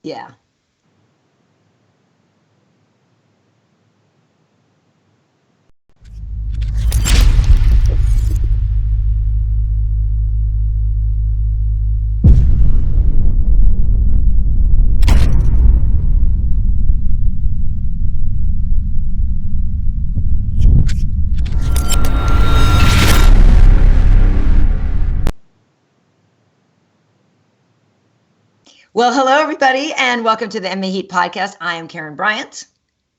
Yeah. Well, hello, everybody, and welcome to the MMA Heat podcast. I am Karyn Bryant.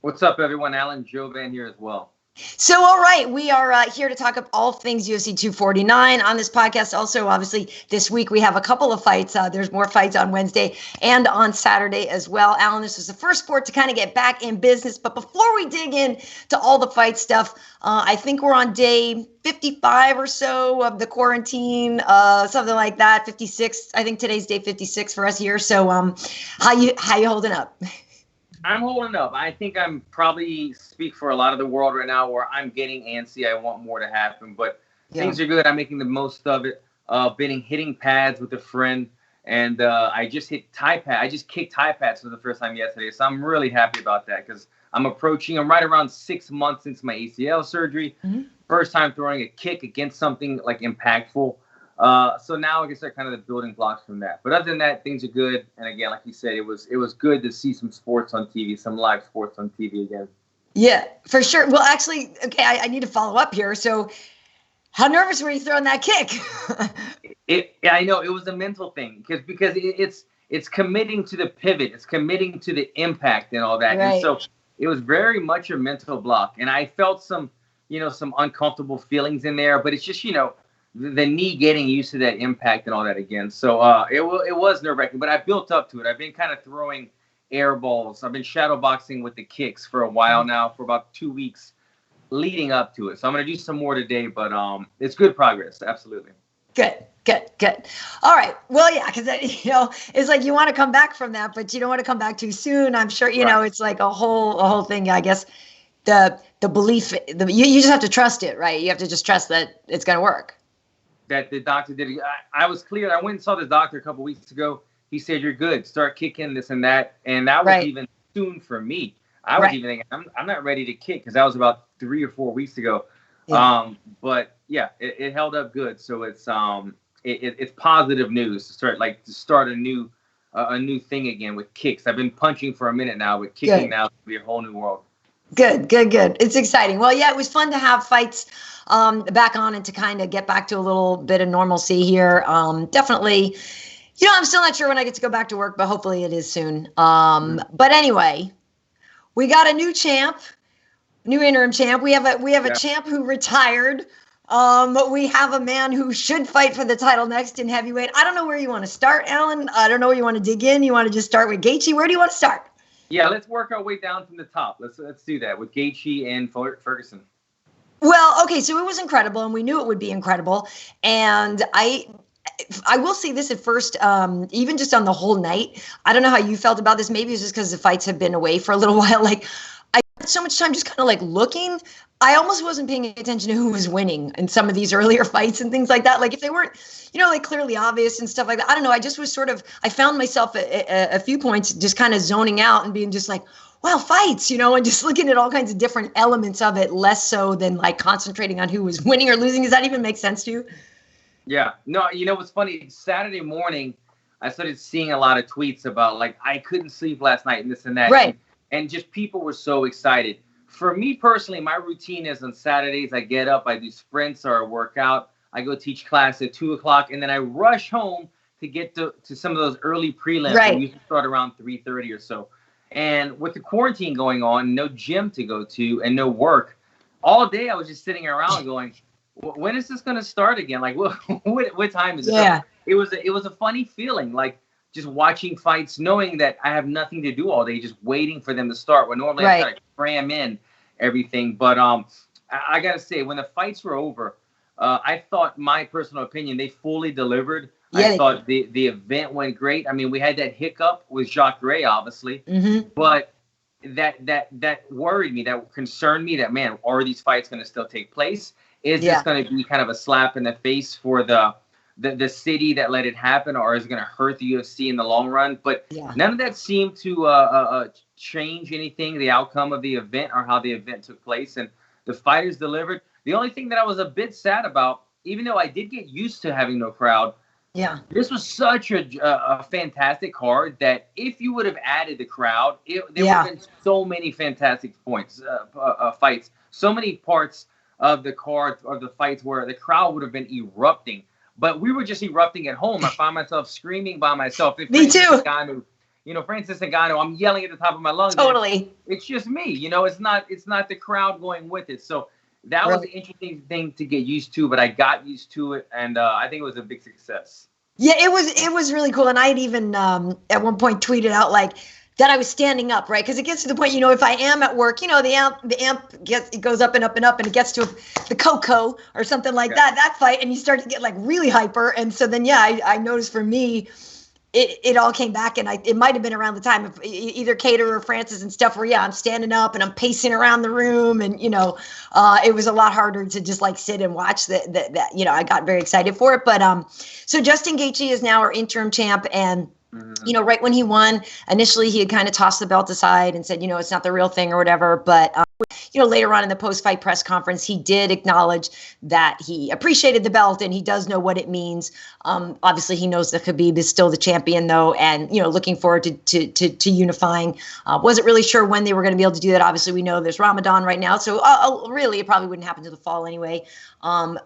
What's up, everyone? Alan Jouban here as well. So, all right, we are here to talk about all things UFC 249 on this podcast. Also, obviously, this week we have a couple of fights. There's more fights on Wednesday and on Saturday as well. Alan, this was the first sport to kind of get back in business. But before we dig in to all the fight stuff, I think we're on day 55 or so of the quarantine, something like that. 56. I think today's day 56 for us here. So, how you holding up? I'm holding up. I think I'm probably speak for a lot of the world right now where I'm getting antsy. I want more to happen, but things are good. I'm making the most of it. Been hitting pads with a friend, and I just hit Thai pad. I just kicked Thai pads for the first time yesterday, so I'm really happy about that because I'm right around 6 months since my ACL surgery. Mm-hmm. First time throwing a kick against something like impactful. So now I can start kind of the building blocks from that. But other than that, things are good. And again, like you said, it was good to see some sports on TV, some live sports on TV again. Yeah, for sure. Well, actually, okay, I need to follow up here. So how nervous were you throwing that kick? I know it was a mental thing because it's committing to the pivot. It's committing to the impact and all that. Right. And so it was very much a mental block. And I felt some uncomfortable feelings in there, but it's just, the knee getting used to that impact and all that again. So it was nerve-wracking, but I built up to it. I've been kind of throwing air balls. I've been shadow boxing with the kicks for a while now, for about 2 weeks leading up to it. So I'm going to do some more today, but it's good progress. Absolutely. Good. All right. Well, yeah, because, it's like you want to come back from that, but you don't want to come back too soon. I'm sure, know, it's like a whole thing, I guess. The belief, you just have to trust it, right? You have to just trust that it's going to work. That the doctor did. I was clear. I went and saw this doctor a couple weeks ago. He said, "You're good. Start kicking this and that." And that was even soon for me. I was even thinking, I'm not ready to kick because that was about 3 or 4 weeks ago. Yeah. But yeah, it held up good. So it's positive news to start a new thing again with kicks. I've been punching for a minute now, but kicking now will be a whole new world. Good. It's exciting. Well, yeah, it was fun to have fights back on and to kind of get back to a little bit of normalcy here. Definitely, I'm still not sure when I get to go back to work, but hopefully it is soon. But anyway, we got a new champ, new interim champ. We have a champ who retired. We have a man who should fight for the title next in heavyweight. I don't know where you want to start, Alan. I don't know where you want to dig in. You want to just start with Gaethje? Where do you want to start? Yeah, let's work our way down from the top. Let's do that with Gaethje and Ferguson. Well, okay, so it was incredible, and we knew it would be incredible. And I will say this at first, even just on the whole night, I don't know how you felt about this. Maybe it's just because the fights have been away for a little while. Like, I spent so much time just kind of looking. I almost wasn't paying attention to who was winning in some of these earlier fights and things like that. Like if they weren't, clearly obvious and stuff like that. I don't know. I just was I found myself at a few points just kind of zoning out and being just like, wow, fights, and just looking at all kinds of different elements of it, less so than concentrating on who was winning or losing. Does that even make sense to you? Yeah. No, what's funny? Saturday morning, I started seeing a lot of tweets about I couldn't sleep last night and this and that. Right. And just people were so excited. For me personally, my routine is on Saturdays, I get up, I do sprints or a workout. I go teach class at 2:00, and then I rush home to get to some of those early prelims. Right. We usually start around 3:30 or so. And with the quarantine going on, no gym to go to and no work, all day I was just sitting around going, when is this going to start again? What time is it? Yeah. It was a funny feeling, just watching fights, knowing that I have nothing to do all day, just waiting for them to start. When normally I try to cram in everything. But I got to say, when the fights were over, I thought, my personal opinion, they fully delivered. Yeah, I thought the event went great. I mean, we had that hiccup with Uriah, obviously, but that worried me, that concerned me, that, man, are these fights going to still take place? Is this going to be kind of a slap in the face for the the city that let it happen, or is it going to hurt the UFC in the long run? But none of that seemed to change anything, the outcome of the event or how the event took place. And the fighters delivered. The only thing that I was a bit sad about, even though I did get used to having no crowd, this was such a fantastic card that if you would have added the crowd, there would have been so many fantastic fights, so many parts of the card or the fights where the crowd would have been erupting. But we were just erupting at home. I found myself screaming by myself. Me too. Francis Ngannou, I'm yelling at the top of my lungs. Totally. It's just me. It's not the crowd going with it. So that was an interesting thing to get used to, but I got used to it, and I think it was a big success. Yeah, it was really cool. And I had even at one point tweeted out like that I was standing up, right? Because it gets to the point, if I am at work, the amp goes up and up and up, and it gets to the Coco or something like that fight, and you start to get like really hyper. And so then, I noticed for me, it all came back, and it might have been around the time of either Kattar or Francis and stuff where, I'm standing up and I'm pacing around the room, and, it was a lot harder to just like sit and watch that, I got very excited for it. But so Justin Gaethje is now our interim champ, and right when he won, initially he had kind of tossed the belt aside and said, it's not the real thing or whatever. But, later on in the post-fight press conference, he did acknowledge that he appreciated the belt and he does know what it means. Obviously, he knows that Khabib is still the champion, though, and, looking forward to unifying. Wasn't really sure when they were going to be able to do that. Obviously, we know there's Ramadan right now, so really it probably wouldn't happen to the fall anyway. I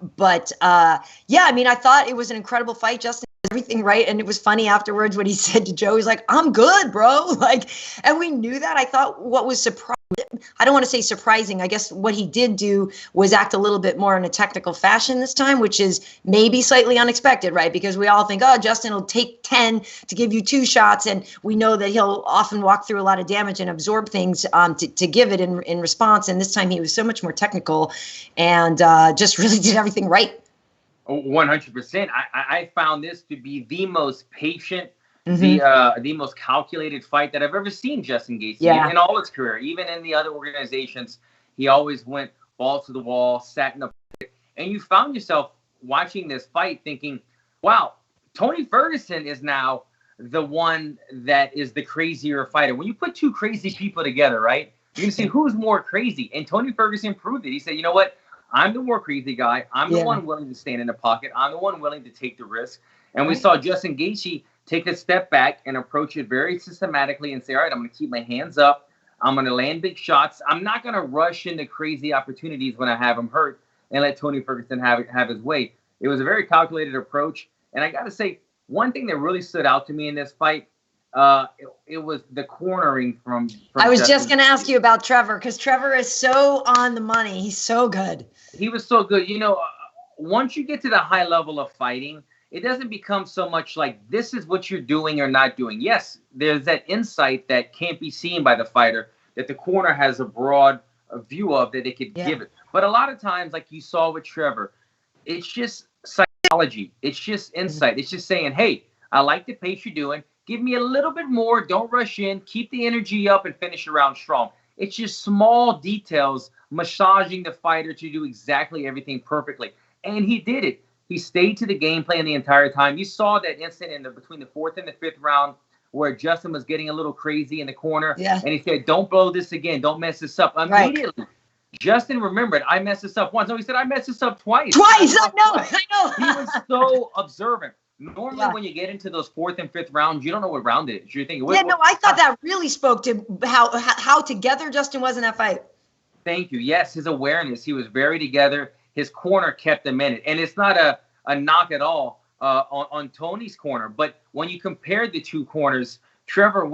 thought it was an incredible fight. Justin everything right, and it was funny afterwards when he said to Joe, he's like, "I'm good, bro." And we knew that. I thought what was I don't want to say surprising. I guess what he did do was act a little bit more in a technical fashion this time, which is maybe slightly unexpected, right? Because we all think, Justin will take 10 to give you 2 shots, and we know that he'll often walk through a lot of damage and absorb things to give it in response. And this time he was so much more technical and just really did everything right. 100%. I found this to be the most patient, the most calculated fight that I've ever seen Justin Gaethje in all his career. Even in the other organizations, he always went balls to the wall, sat in the pocket. And you found yourself watching this fight thinking, wow, Tony Ferguson is now the one that is the crazier fighter. When you put 2 crazy people together, right, you can see who's more crazy. And Tony Ferguson proved it. He said, you know what? I'm the more crazy guy. I'm the one willing to stand in the pocket. I'm the one willing to take the risk. And we saw Justin Gaethje take a step back and approach it very systematically and say, all right, I'm going to keep my hands up. I'm going to land big shots. I'm not going to rush into crazy opportunities when I have him hurt and let Tony Ferguson have his way. It was a very calculated approach. And I got to say, one thing that really stood out to me in this fight, it was the cornering from I was just going to ask you about Trevor, because Trevor is so on the money. He's so good. He was so good. Once you get to the high level of fighting, it doesn't become so much like this is what you're doing or not doing. Yes, there's that insight that can't be seen by the fighter that the corner has a broad view of that they could give it. But a lot of times, like you saw with Trevor, it's just psychology. It's just insight. It's just saying, hey, I like the pace you're doing. Give me a little bit more. Don't rush in. Keep the energy up and finish around strong. It's just small details massaging the fighter to do exactly everything perfectly. And he did it. He stayed to the game plan the entire time. You saw that instant between the 4th and the 5th round where Justin was getting a little crazy in the corner. Yeah. And he said, don't blow this again. Don't mess this up. Immediately, right. Justin remembered, I messed this up once. No, he said, I messed this up twice. Twice. I know. He was so observant. Normally, when you get into those 4th and 5th rounds, you don't know what round it is. You're thinking, I thought that really spoke to how together Justin was in that fight. Thank you. Yes, his awareness. He was very together. His corner kept him in it. And it's not a knock at all on Tony's corner. But when you compare the 2 corners, Trevor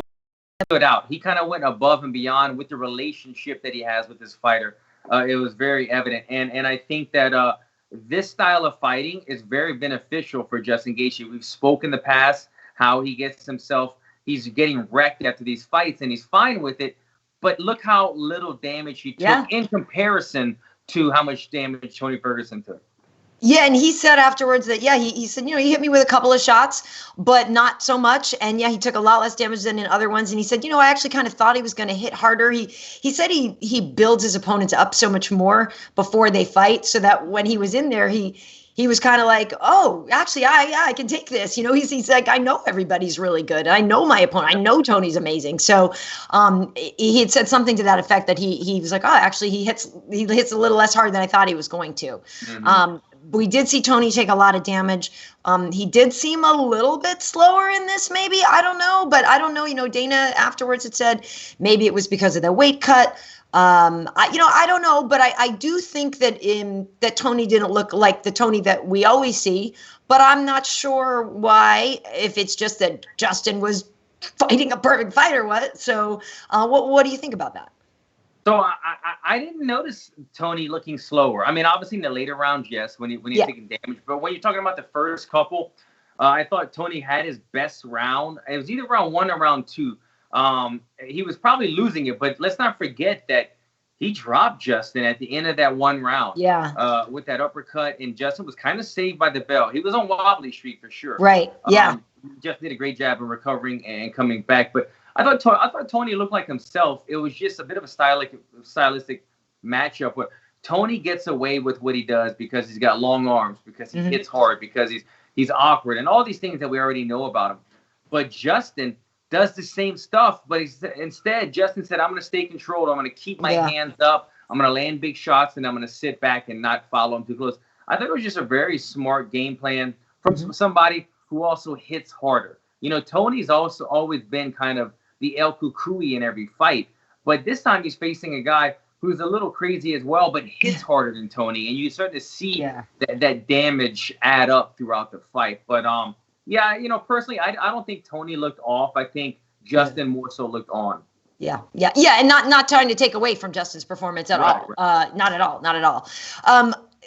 stood out. He kind of went above and beyond with the relationship that he has with this fighter. It was very evident. And I think that this style of fighting is very beneficial for Justin Gaethje. We've spoken in the past how he gets himself, he's getting wrecked after these fights, and he's fine with it. But look how little damage he took in comparison to how much damage Tony Ferguson took. Yeah, and he said afterwards that, he said, he hit me with a couple of shots, but not so much. And, he took a lot less damage than in other ones. And he said, I actually kind of thought he was going to hit harder. He said he builds his opponents up so much more before they fight so that when he was in there, he he was kind of like, oh, actually, I can take this. You know, he's like, I know everybody's really good. I know my opponent. I know Tony's amazing. So he had said something to that effect that he was like, oh, actually, he hits a little less hard than I thought he was going to. We did see Tony take a lot of damage. He did seem a little bit slower in this, maybe. I don't know. But I don't know. You know, Dana afterwards had said maybe it was because of the weight cut. I don't know, but I do think that that Tony didn't look like the Tony that we always see, but I'm not sure why, if it's just that Justin was fighting a perfect fight or what. So what do you think about that? So I didn't notice Tony looking slower. I mean, obviously in the later rounds, yes, when he's taking damage, but when you're talking about the first couple, I thought Tony had his best round. It was either round 1 or round 2. He was probably losing it, but let's not forget that he dropped Justin at the end of that 1 round. Yeah. With that uppercut, and Justin was kind of saved by the bell. He was on wobbly streak for sure. Right. Yeah. Justin did a great job in recovering and coming back, but I thought Tony looked like himself. It was just a bit of a stylistic matchup where Tony gets away with what he does because he's got long arms, because he hits hard, because he's awkward, and all these things that we already know about him. But Justin does the same stuff, but instead, Justin said, I'm going to stay controlled. I'm going to keep my hands up. I'm going to land big shots, and I'm going to sit back and not follow him too close. I thought it was just a very smart game plan from somebody who also hits harder. You know, Tony's also always been kind of the El Cucuy in every fight, but this time he's facing a guy who's a little crazy as well, but hits harder than Tony, and you start to see that damage add up throughout the fight. But yeah, you know, personally, I don't think Tony looked off. I think Justin more so looked on. Yeah, and not trying to take away from Justin's performance at all. Right. Not at all.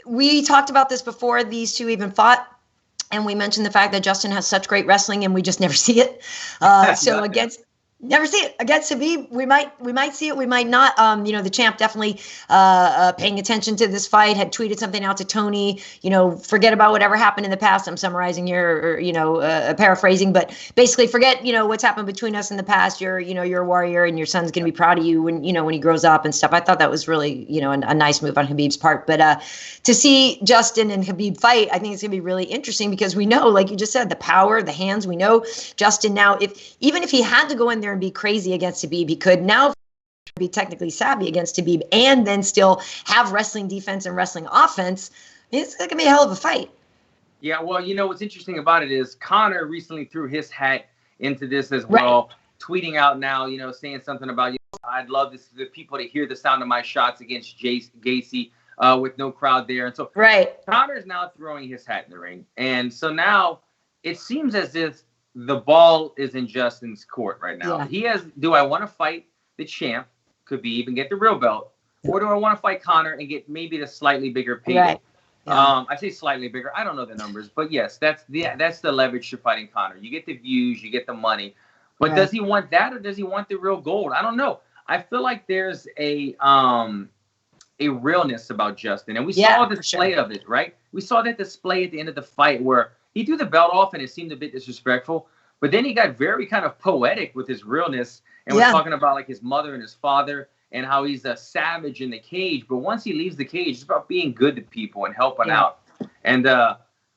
We talked about this before these two even fought, and we mentioned the fact that Justin has such great wrestling, and we just never see it. So never see it against Khabib. We might see it. We might not. You know, the champ definitely paying attention to this fight, had tweeted something out to Tony. You know, forget about whatever happened in the past. I'm summarizing here, or paraphrasing, but basically forget, what's happened between us in the past. You're a warrior, and your son's going to be proud of you when he grows up and stuff. I thought that was really, a nice move on Khabib's part. But to see Justin and Khabib fight, I think it's going to be really interesting because we know, like you just said, the power, the hands. We know Justin now, even if he had to go in there and be crazy against Khabib, he could now be technically savvy against Khabib and then still have wrestling defense and wrestling offense. It's going to be a hell of a fight. Yeah, well, what's interesting about it is Conor recently threw his hat into this as well, tweeting out now, saying something about, I'd love the people to hear the sound of my shots against Gaethje with no crowd there. And so Conor's now throwing his hat in the ring. And so now it seems as if the ball is in Justin's court right now. Yeah. He has, do I want to fight the champ, Khabib, and get the real belt? Or do I want to fight Conor and get maybe the slightly bigger payday? Right. Yeah. I say slightly bigger. I don't know the numbers. But yes, that's the leverage to fighting Conor. You get the views, you get the money. But does he want that or does he want the real gold? I don't know. I feel like there's a realness about Justin. And we saw the display of it, right? We saw that display at the end of the fight where he threw the belt off and it seemed a bit disrespectful. But then he got very kind of poetic with his realness and was talking about like his mother and his father and how he's a savage in the cage. But once he leaves the cage, it's about being good to people and helping out. And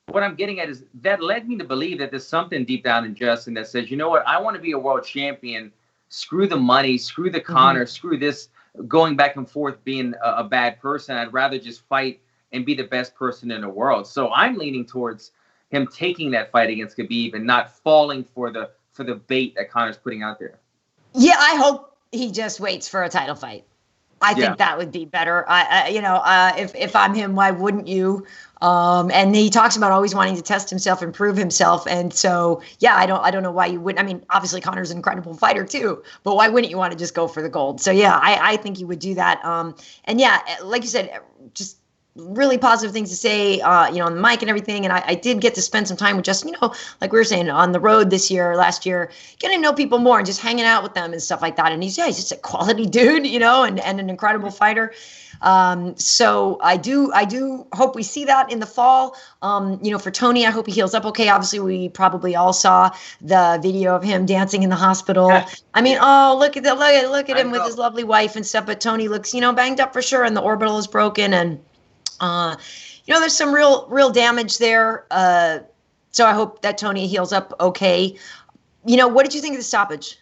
what I'm getting at is that led me to believe that there's something deep down in Justin that says, you know what, I want to be a world champion. Screw the money, screw the Conor, screw this going back and forth being a bad person. I'd rather just fight and be the best person in the world. So I'm leaning towards him taking that fight against Khabib and not falling for the bait that Conor's putting out there. Yeah, I hope he just waits for a title fight. I think that would be better. If I'm him, why wouldn't you? And he talks about always wanting to test himself, improve himself. And so, I don't know why you wouldn't. I mean, obviously Conor's an incredible fighter too, but why wouldn't you want to just go for the gold? So I think he would do that. And like you said, just really positive things to say, on the mic and everything. And I did get to spend some time with Justin, like we were saying, on the road last year, getting to know people more and just hanging out with them and stuff like that. And he's just a quality dude, and an incredible fighter. So I do hope we see that in the fall. For Tony, I hope he heals up okay. Obviously, we probably all saw the video of him dancing in the hospital. I mean, look at him with his lovely wife and stuff. But Tony looks, banged up for sure, and the orbital is broken. And there's some real damage there. So I hope that Tony heals up okay. What did you think of the stoppage?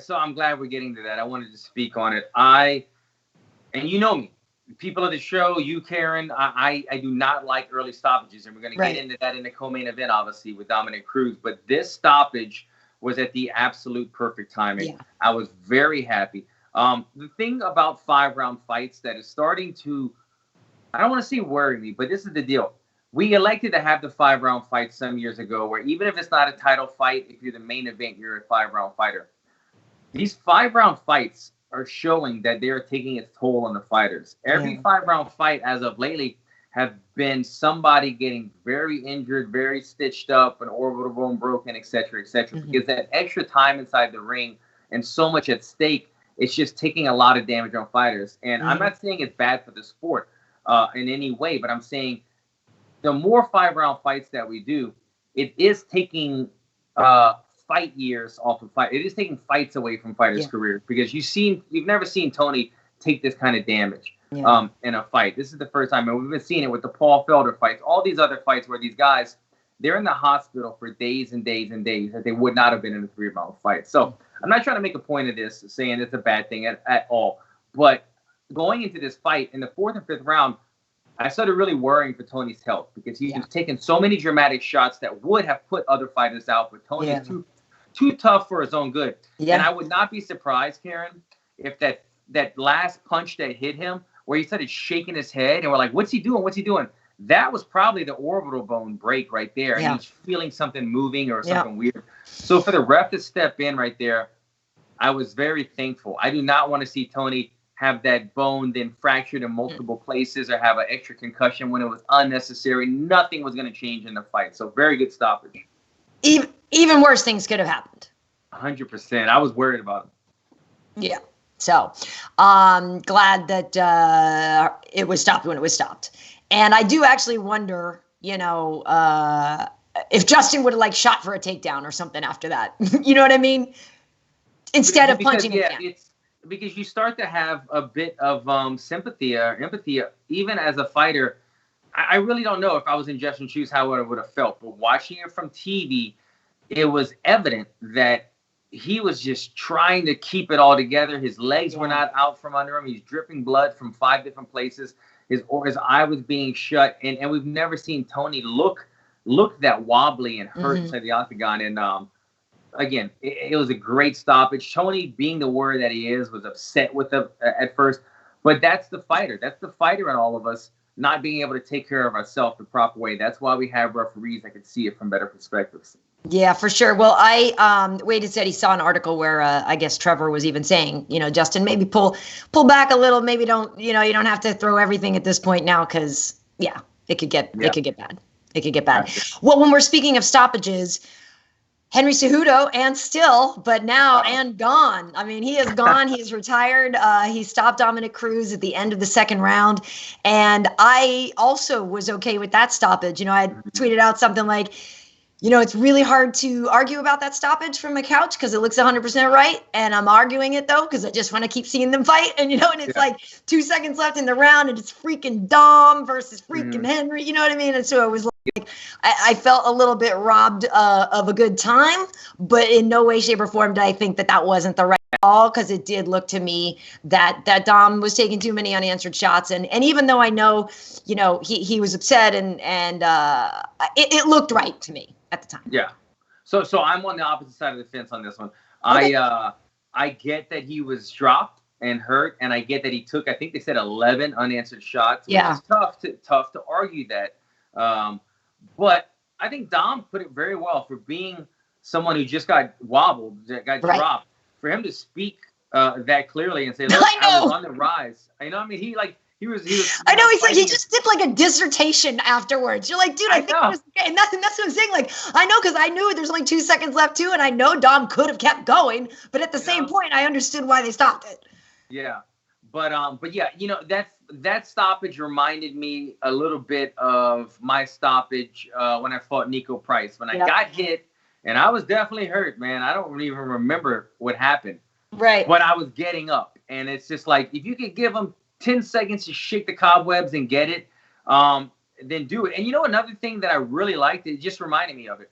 So I'm glad we're getting to that. I wanted to speak on it. And you know me, people of the show, you, Karyn, I do not like early stoppages, and we're going to get into that in the co-main event, obviously, with Dominick Cruz. But this stoppage was at the absolute perfect timing. Yeah. I was very happy. The thing about 5-round fights that is starting to, I don't want to say worry me, but this is the deal. We elected to have the 5-round fight some years ago, where even if it's not a title fight, if you're the main event, you're a 5-round fighter. These 5-round fights are showing that they're taking its toll on the fighters. Every 5-round fight as of lately have been somebody getting very injured, very stitched up, an orbital bone broken, et cetera, because that extra time inside the ring and so much at stake, it's just taking a lot of damage on fighters. And I'm not saying it's bad for the sport in any way, but I'm saying the more 5-round fights that we do, it is taking fight years off of fight. It is taking fights away from fighters' careers, because you've never seen Tony take this kind of damage in a fight. This is the first time, and we've been seeing it with the Paul Felder fights, all these other fights where these guys, they're in the hospital for days and days and days that they would not have been in a 3-round fight. So I'm not trying to make a point of this, saying it's a bad thing at all. But going into this fight in the 4th and 5th round, I started really worrying for Tony's health, because he was taking so many dramatic shots that would have put other fighters out. But Tony is too tough for his own good. Yeah. And I would not be surprised, Karyn, if that last punch that hit him, where he started shaking his head and we're like, what's he doing? What's he doing? That was probably the orbital bone break right there. And he's feeling something moving or something weird. So for the ref to step in right there, I was very thankful. I do not want to see Tony have that bone then fractured in multiple places or have an extra concussion when it was unnecessary. Nothing was going to change in the fight. So very good stoppage. Even worse things could have happened. 100%. I was worried about him. Yeah. So glad that it was stopped when it was stopped. And I do actually wonder, if Justin would have shot for a takedown or something after that. You know what I mean? Instead of punching him down. It's because you start to have a bit of sympathy or empathy, even as a fighter. I really don't know if I was in Justin's shoes how I would have felt. But watching it from TV, it was evident that he was just trying to keep it all together. His legs were not out from under him. He's dripping blood from 5 different places. His eye was being shut. And we've never seen Tony look that wobbly and hurt inside the octagon. And again, it was a great stoppage. Tony, being the warrior that he is, was upset with him at first. But that's the fighter. That's the fighter in all of us, not being able to take care of ourselves the proper way. That's why we have referees that can see it from better perspectives. Yeah, for sure. Well, Wade had said he saw an article where I guess Trevor was even saying, Justin, maybe pull back a little. Maybe don't, you don't have to throw everything at this point now, because it could get bad. It could get bad. Well, when we're speaking of stoppages, Henry Cejudo but now gone. I mean, he is gone. He is retired. He stopped Dominick Cruz at the end of the 2nd round. And I also was okay with that stoppage. I tweeted out something like, it's really hard to argue about that stoppage from a couch because it looks 100% right. And I'm arguing it, though, because I just want to keep seeing them fight. And, and it's 2 seconds left in the round, and it's freaking Dom versus freaking Henry. You know what I mean? And so it was like, I felt a little bit robbed of a good time, but in no way, shape, or form did I think that wasn't the right call, because it did look to me that Dom was taking too many unanswered shots. And even though I know, he was upset and it looked right to me at the time. Yeah. So I'm on the opposite side of the fence on this one. Okay. I get that he was dropped and hurt, and I get that he took, I think they said 11 unanswered shots. Yeah. It's tough to argue that. But I think Dom put it very well for being someone who just got wobbled, that got dropped. For him to speak that clearly and say, "Look, I was on the rise." I mean, he was. I know he's he just did a dissertation afterwards. You're like, dude, I think it was okay. And that's what I'm saying. I know, because I knew there's only 2 seconds left too, and I know Dom could have kept going, but at the same point, I understood why they stopped it. Yeah, but yeah, that stoppage reminded me a little bit of my stoppage when I fought Niko Price, when I got hit, and I was definitely hurt, man. I don't even remember what happened. Right. But I was getting up, and it's just like, if you could give him 10 seconds to shake the cobwebs and get it, then do it. And you know, another thing that I really liked, it just reminded me of it.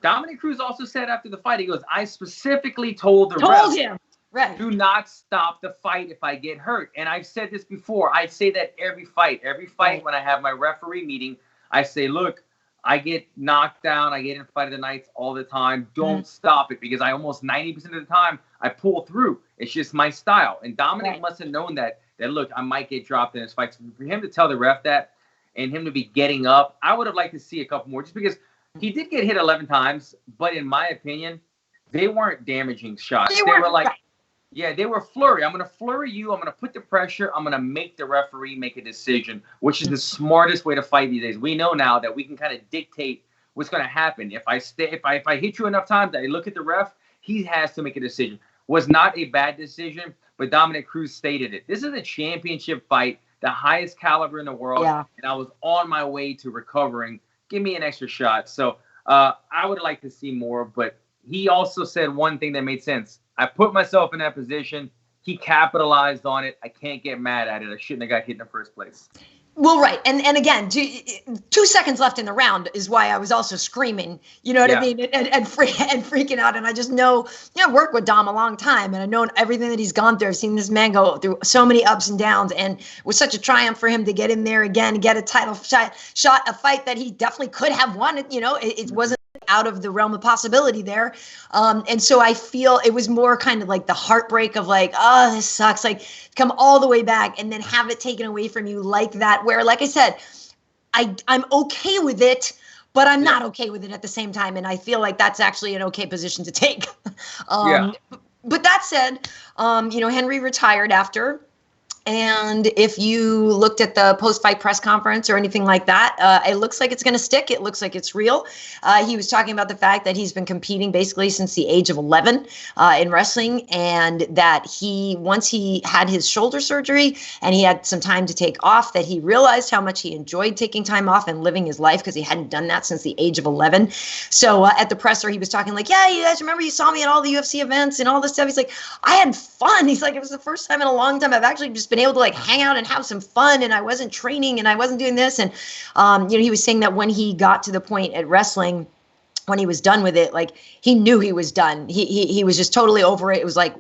Dominick Cruz also said after the fight, he goes, I specifically told him, right, do not stop the fight if I get hurt. And I've said this before. I say that every fight right. when I have my referee meeting, I say, look, I get knocked down. I get in fight of the nights all the time. Don't stop it, because I almost 90% of the time I pull through. It's just my style. And Dominick must have known that look, I might get dropped in this fight. So for him to tell the ref that and him to be getting up, I would have liked to see a couple more, just because he did get hit 11 times. But in my opinion, they weren't damaging shots. They were like, yeah, they were flurry. I'm going to flurry you. I'm going to put the pressure. I'm going to make the referee make a decision, which is the smartest way to fight these days. We know now that we can kind of dictate what's going to happen. If I hit you enough times that I look at the ref, he has to make a decision. Was not a bad decision, but Dominick Cruz stated it. This is a championship fight, the highest caliber in the world, and I was on my way to recovering. Give me an extra shot. So I would have liked to see more, but he also said one thing that made sense. I put myself in that position. He capitalized on it. I can't get mad at it. I shouldn't have got hit in the first place. Well, right. And again, 2 seconds left in the round is why I was also screaming, you know what I mean? And freaking out. And I just know, I've worked with Dom a long time, and I've known everything that he's gone through. I've seen this man go through so many ups and downs, and it was such a triumph for him to get in there again and get a title shot, a fight that he definitely could have won. It wasn't out of the realm of possibility there. And so I feel it was more kind of like the heartbreak of like, oh, this sucks. Like, come all the way back and then have it taken away from you like that, where, like I said, I'm okay with it, but I'm not okay with it at the same time. And I feel like that's actually an okay position to take. But that said, Henry retired after. And if you looked at the post-fight press conference or anything like that, it looks like it's going to stick. It looks like it's real. He was talking about the fact that he's been competing basically since the age of 11 in wrestling, and that once he had his shoulder surgery and he had some time to take off, that he realized how much he enjoyed taking time off and living his life, because he hadn't done that since the age of 11. So at the presser, he was talking like, yeah, you guys remember you saw me at all the UFC events and all this stuff. He's like, I had fun. He's like, it was the first time in a long time I've actually just been able to like hang out and have some fun, and I wasn't training and I wasn't doing this. And he was saying that when he got to the point at wrestling, when he was done with it, like he knew he was done. He was just totally over it. It was like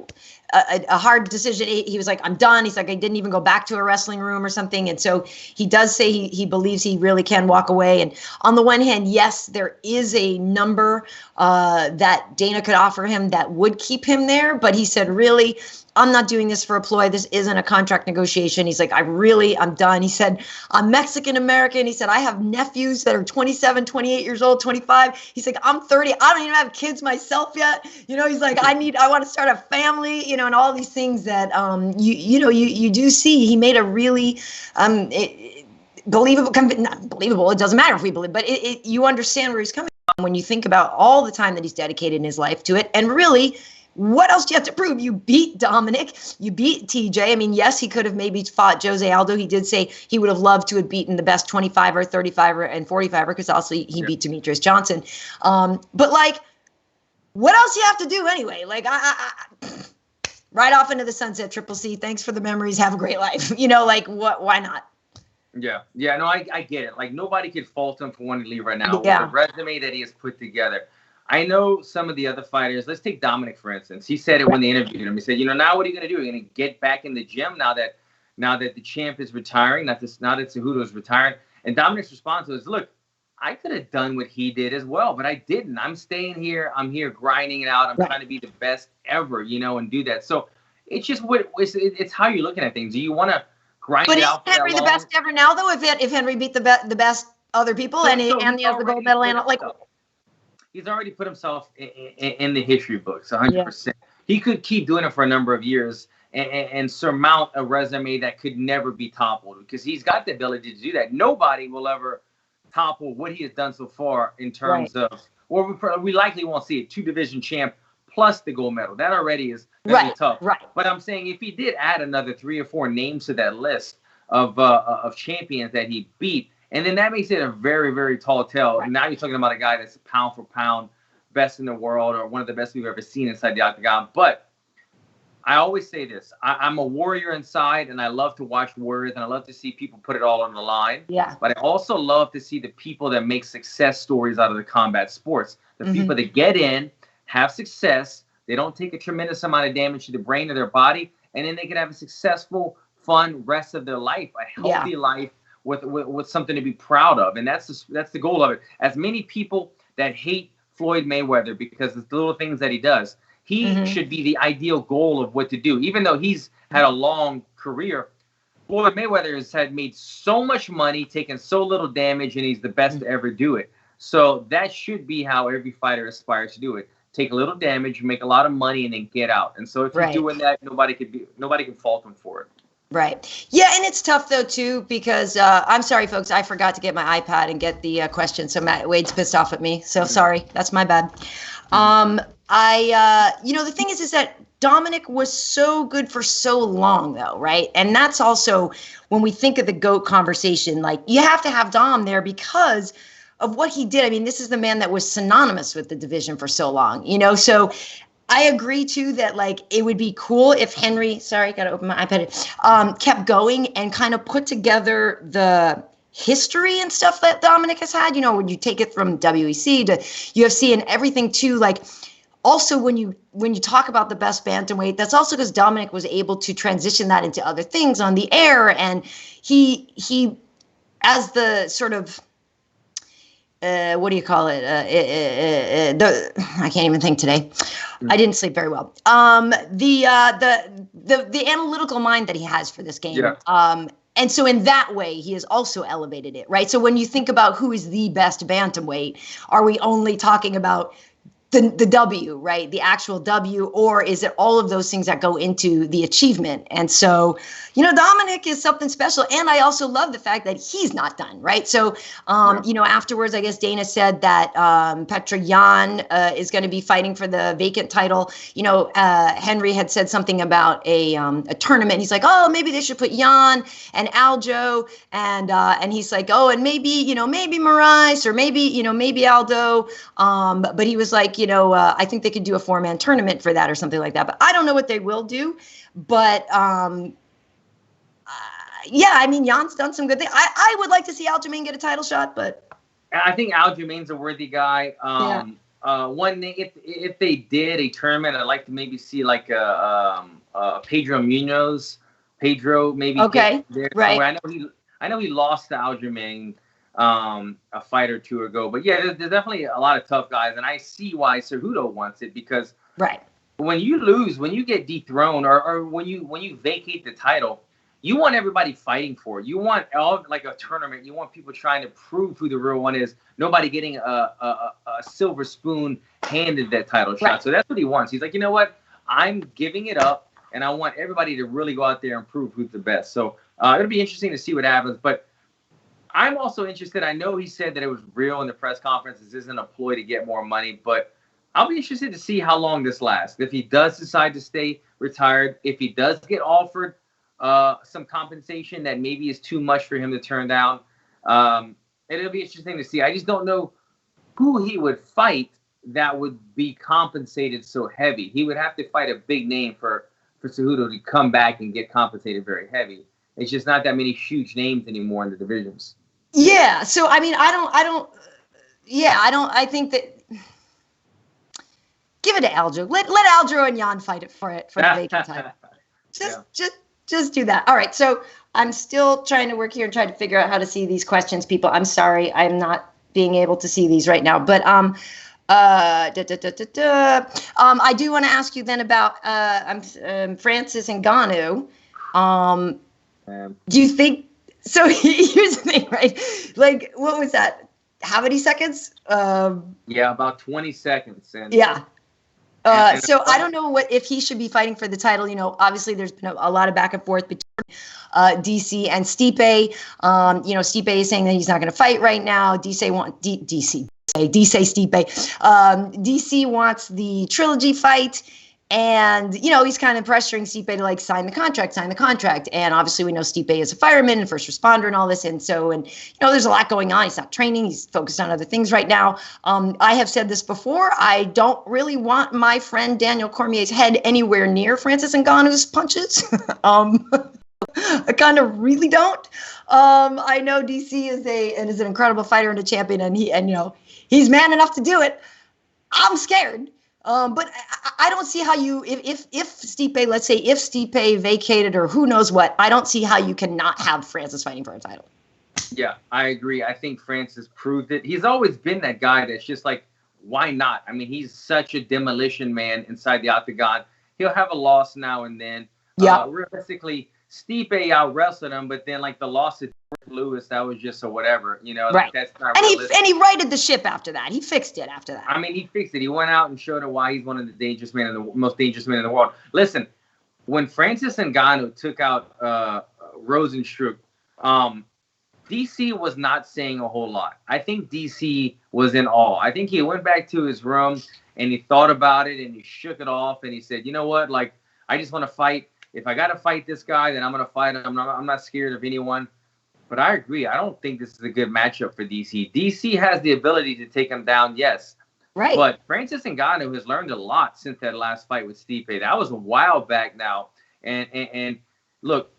a hard decision. He was like, I'm done. He's like, I didn't even go back to a wrestling room or something. And so he does say he believes he really can walk away. And on the one hand, yes, there is a number that Dana could offer him that would keep him there. But he said, really, I'm not doing this for a ploy. This isn't a contract negotiation. He's like, I'm done. He said, I'm Mexican-American. He said, I have nephews that are 27, 28 years old, 25. He's like, I'm 30. I don't even have kids myself yet. He's like, I want to start a family, and all these things that, you do see. He made a really, believable, not believable. It doesn't matter if we believe, but you understand where he's coming from when you think about all the time that he's dedicated in his life to it. And really, what else do you have to prove? You beat Dominick. You beat TJ. I mean, yes, he could have maybe fought Jose Aldo. He did say he would have loved to have beaten the best 25er, 35er, and 45er, because also he beat Demetrius Johnson. But, like, what else do you have to do anyway? Like, I right off into the sunset, Triple C. Thanks for the memories. Have a great life. What? Why not? Yeah. No, I get it. Like, nobody could fault him for wanting to leave right now. Yeah. With the resume that he has put together. I know some of the other fighters. Let's take Dominick, for instance. He said it when they interviewed him. He said, now what are you going to do? You're going to get back in the gym now that the champ is retiring, now that Cejudo is retiring. And Dominick's response was, look, I could have done what he did as well, but I didn't. I'm staying here. I'm here grinding it out. I'm trying to be the best ever, and do that. So it's just it's how you're looking at things. Do you want to grind it out? But is Henry the best ever now, though? If Henry beat the best other people and he has the gold medal, and like. He's already put himself in the history books, 100%. Yeah. He could keep doing it for a number of years and surmount a resume that could never be toppled, because he's got the ability to do that. Nobody will ever topple what he has done so far in terms of, or we likely won't see it, 2-division champ plus the gold medal. That already is very tough. Right. But I'm saying if he did add another 3 or 4 names to that list of champions that he beat, and then that makes it a very, very tall tale. Right. Now you're talking about a guy that's pound for pound best in the world, or one of the best we've ever seen inside the octagon. But I always say this. I'm a warrior inside, and I love to watch warriors, and I love to see people put it all on the line. Yeah. But I also love to see the people that make success stories out of the combat sports. The people that get in, have success, they don't take a tremendous amount of damage to the brain or their body, and then they can have a successful, fun rest of their life, a healthy life with something to be proud of. And that's the goal of it. As many people that hate Floyd Mayweather because of the little things that he does, he should be the ideal goal of what to do. Even though he's had a long career, Floyd Mayweather has made so much money, taken so little damage, and he's the best to ever do it. So that should be how every fighter aspires to do it. Take a little damage, make a lot of money, and then get out. And so if you're doing that, nobody can fault him for it. Right. Yeah, and it's tough though too because I'm sorry, folks, I forgot to get my iPad and get the question. So Matt Wade's pissed off at me. So sorry, that's my bad. The thing is that Dominick was so good for so long though, right? And that's also when we think of the GOAT conversation, like you have to have Dom there because of what he did. I mean, this is the man that was synonymous with the division for so long, so I agree too that like it would be cool if Henry, sorry, got to open my iPad, kept going and kind of put together the history and stuff that Dominick has had, when you take it from WEC to UFC and everything too, like also when you talk about the best bantamweight, that's also because Dominick was able to transition that into other things on the air. And he as the sort of, what do you call it? I can't even think today. I didn't sleep very well. The analytical mind that he has for this game. Yeah. And so in that way, he has also elevated it, right? So when you think about who is the best bantamweight, are we only talking about the W, right? The actual W, or is it all of those things that go into the achievement? And so, Dominick is something special. And I also love the fact that he's not done, right? So, afterwards, I guess Dana said that Petr Yan is going to be fighting for the vacant title. Henry had said something about a tournament. He's like, oh, maybe they should put Yan and Aljo. And he's like, oh, and maybe, maybe Moraes or maybe Aldo. But he was like, I think they could do a 4-man tournament for that or something like that. But I don't know what they will do. But Jan's done some good things. I would like to see Aljamain get a title shot, but I think Aljamain's a worthy guy. One thing, if they did a tournament, I'd like to maybe see like a Pedro Munoz. Pedro maybe. Okay, right. I know he lost to Aljamain a fight or two ago, but yeah, there's definitely a lot of tough guys, and I see why Cejudo wants it because when you lose, when you get dethroned, or when you vacate the title, you want everybody fighting for it. You want like a tournament. You want people trying to prove who the real one is. Nobody getting a silver spoon handed that title shot. So that's what he wants. He's like, you know what? I'm giving it up, and I want everybody to really go out there and prove who's the best. So it'll be interesting to see what happens. But I'm also interested. I know he said that it was real in the press conference. This isn't a ploy to get more money, but I'll be interested to see how long this lasts. If he does decide to stay retired, if he does get offered some compensation that maybe is too much for him to turn down, it'll be interesting to see. I just don't know who he would fight that would be compensated so heavy. He would have to fight a big name for Cejudo to come back and get compensated very heavy. It's just not that many huge names anymore in the divisions. Yeah. So, I mean, I think that give it to Aljo. Let Aljo and Jan fight it for the vacant title. Just do that. All right. So I'm still trying to work here and try to figure out how to see these questions, people. I'm sorry. I'm not being able to see these right now, but, I do want to ask you then about, Francis Ngannou. Do you think, so here's the thing, right? Like, what was that? How many seconds? Yeah, about 20 seconds. And, yeah. So I don't know if he should be fighting for the title. Obviously there's been a lot of back and forth between DC and Stipe. Stipe is saying that he's not going to fight right now. DC wants the trilogy fight. And, he's kind of pressuring Stipe to like sign the contract. And obviously we know Stipe is a fireman and first responder and all this. And there's a lot going on. He's not training. He's focused on other things right now. I have said this before. I don't really want my friend Daniel Cormier's head anywhere near Francis Ngannou's punches. I kind of really don't. I know DC is an incredible fighter and a champion, and he's man enough to do it. I'm scared. But I don't see how you, if Stipe, let's say if Stipe vacated or who knows what, I don't see how you cannot have Francis fighting for a title. Yeah, I agree. I think Francis proved it. He's always been that guy that's just like, why not? I mean, he's such a demolition man inside the octagon. He'll have a loss now and then. Yeah. Realistically, Stipe out-wrestled him, but then like the loss to Lewis, that was just a whatever, Right. Like, that's not realistic. And he righted the ship after that. He fixed it after that. I mean, he fixed it. He went out and showed it why he's one of the most dangerous men in the world. Listen, when Francis Ngannou took out Rozenstruik, DC was not saying a whole lot. I think DC was in awe. I think he went back to his room and he thought about it and he shook it off and he said, you know what? Like, I just want to fight. If I got to fight this guy, then I'm going to fight him. I'm not scared of anyone. But I agree. I don't think this is a good matchup for DC. DC has the ability to take him down, yes. Right. But Francis Ngannou has learned a lot since that last fight with Stipe. That was a while back now. And look,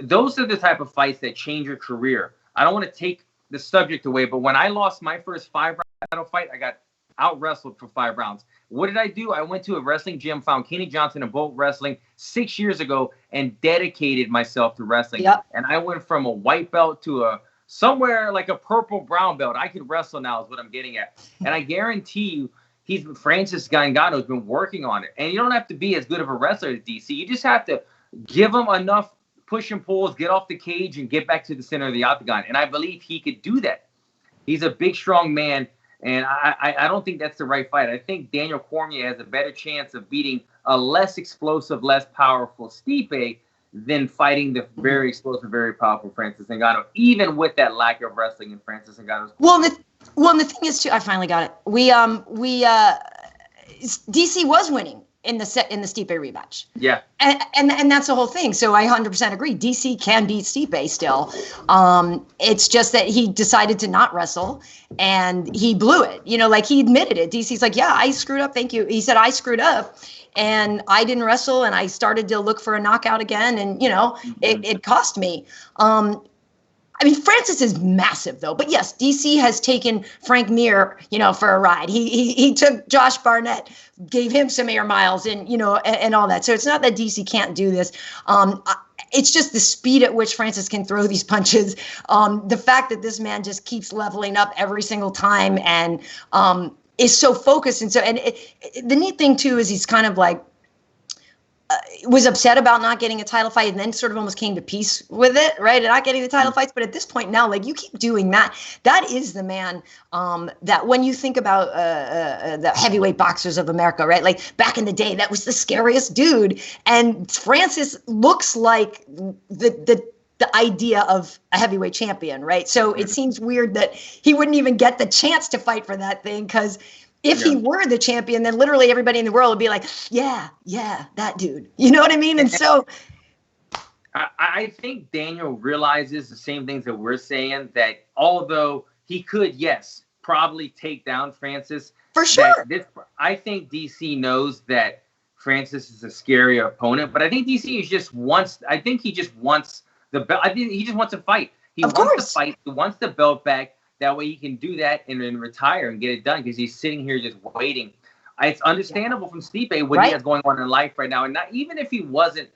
those are the type of fights that change your career. I don't want to take the subject away, but when I lost my first 5-round fight, I got out-wrestled for 5 rounds. What did I do? I went to a wrestling gym, found Kenny Johnson and Bolt Wrestling 6 years ago, and dedicated myself to wrestling. Yep. And I went from a white belt to somewhere like a purple brown belt. I could wrestle now is what I'm getting at. And I guarantee you, Francis Ngannou has been working on it. And you don't have to be as good of a wrestler as DC. You just have to give him enough push and pulls, get off the cage, and get back to the center of the octagon. And I believe he could do that. He's a big, strong man. And I don't think that's the right fight. I think Daniel Cormier has a better chance of beating a less explosive, less powerful Stipe than fighting the very explosive, very powerful Francis Ngannou, even with that lack of wrestling in Francis Ngannou's. Well, the thing is, too, I finally got it. DC was winning in the Stipe rematch. Yeah. And that's the whole thing. So I 100% agree. DC can beat Stipe still. It's just that he decided to not wrestle and he blew it. Like he admitted it. DC's like, yeah, I screwed up. Thank you. He said, I screwed up and I didn't wrestle and I started to look for a knockout again. And, it cost me. I mean, Francis is massive, though. But yes, DC has taken Frank Mir, for a ride. He took Josh Barnett, gave him some air miles, and and all that. So it's not that DC can't do this. It's just the speed at which Francis can throw these punches. The fact that this man just keeps leveling up every single time and is so focused. And the neat thing too is he's kind of like. Was upset about not getting a title fight and then sort of almost came to peace with it, right? And not getting the title fights. But at this point now, like you keep doing that. That is the man that when you think about the heavyweight boxers of America, right? Like back in the day, that was the scariest dude. And Francis looks like the idea of a heavyweight champion, right? So it seems weird that he wouldn't even get the chance to fight for that thing because if he were the champion, then literally everybody in the world would be like, yeah, that dude. You know what I mean? And so I think Daniel realizes the same things that we're saying, that although he could, yes, probably take down Francis. For sure. I think DC knows that Francis is a scary opponent, but I think DC he just wants the belt. I think he just wants to fight. He wants to fight. He wants the belt back. That way he can do that and then retire and get it done because he's sitting here just waiting. It's understandable from Stipe what he has going on in life right now. And not even if he wasn't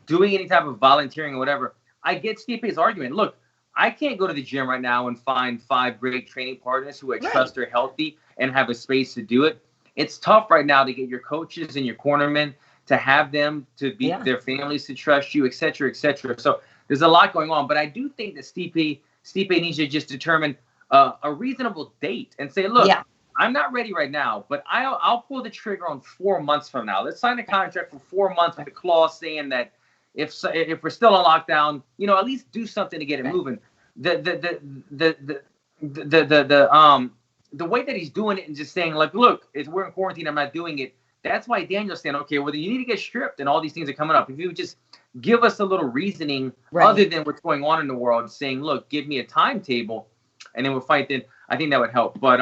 doing any type of volunteering or whatever, I get Stipe's argument. Look, I can't go to the gym right now and find 5 great training partners who I trust are healthy and have a space to do it. It's tough right now to get your coaches and your cornermen to have them to be their families to trust you, et cetera, et cetera. So there's a lot going on. But I do think that Stipe needs to just determine a reasonable date and say, look, I'm not ready right now, but I'll pull the trigger on 4 months from now. Let's sign a contract for 4 months with a clause saying that if we're still in lockdown, at least do something to get it moving. The way that he's doing it and just saying like, look, we're in quarantine, I'm not doing it. that's why Daniel's saying, okay, well, you need to get stripped and all these things are coming up. If you would just give us a little reasoning other than what's going on in the world, saying, look, give me a timetable and then we'll fight, then I think that would help. But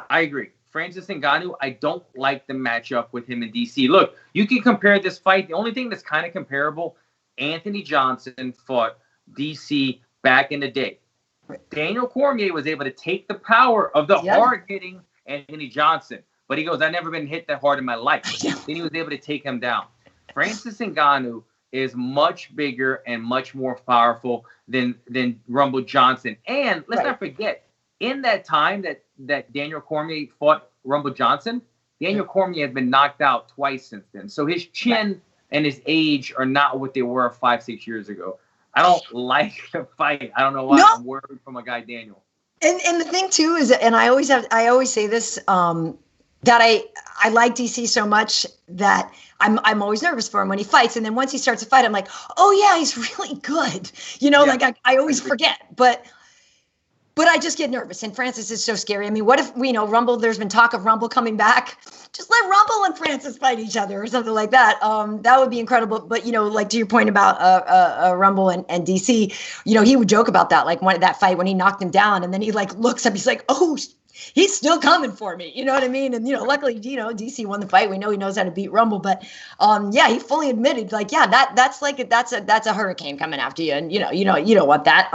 I agree. Francis Ngannou, I don't like the matchup with him in DC. Look, you can compare this fight. The only thing that's kind of comparable, Anthony Johnson fought DC back in the day. Daniel Cormier was able to take the power of the hard-hitting Anthony Johnson. But he goes, I've never been hit that hard in my life. Then he was able to take him down. Francis Ngannou is much bigger and much more powerful than Rumble Johnson. And let's not forget, in that time that Daniel Cormier fought Rumble Johnson, Daniel Cormier has been knocked out twice since then. So his chin and his age are not what they were 5-6 years ago. I don't like the fight. I don't know why. No. I'm worried for my guy Daniel. And the thing too is, and I always say this, that I like DC so much that I'm always nervous for him when he fights. And then once he starts to fight, I'm like, oh yeah, he's really good. Like I always forget, but I just get nervous. And Francis is so scary. I mean, what if Rumble, there's been talk of Rumble coming back. Just let Rumble and Francis fight each other or something like that. That would be incredible. But, like to your point about Rumble and DC, he would joke about that, like that fight when he knocked him down and then he like looks up, he's like, oh, he's still coming for me. You know what I mean? And, luckily, DC won the fight. We know he knows how to beat Rumble. But, he fully admitted, like, that's a hurricane coming after you. And, you don't want that.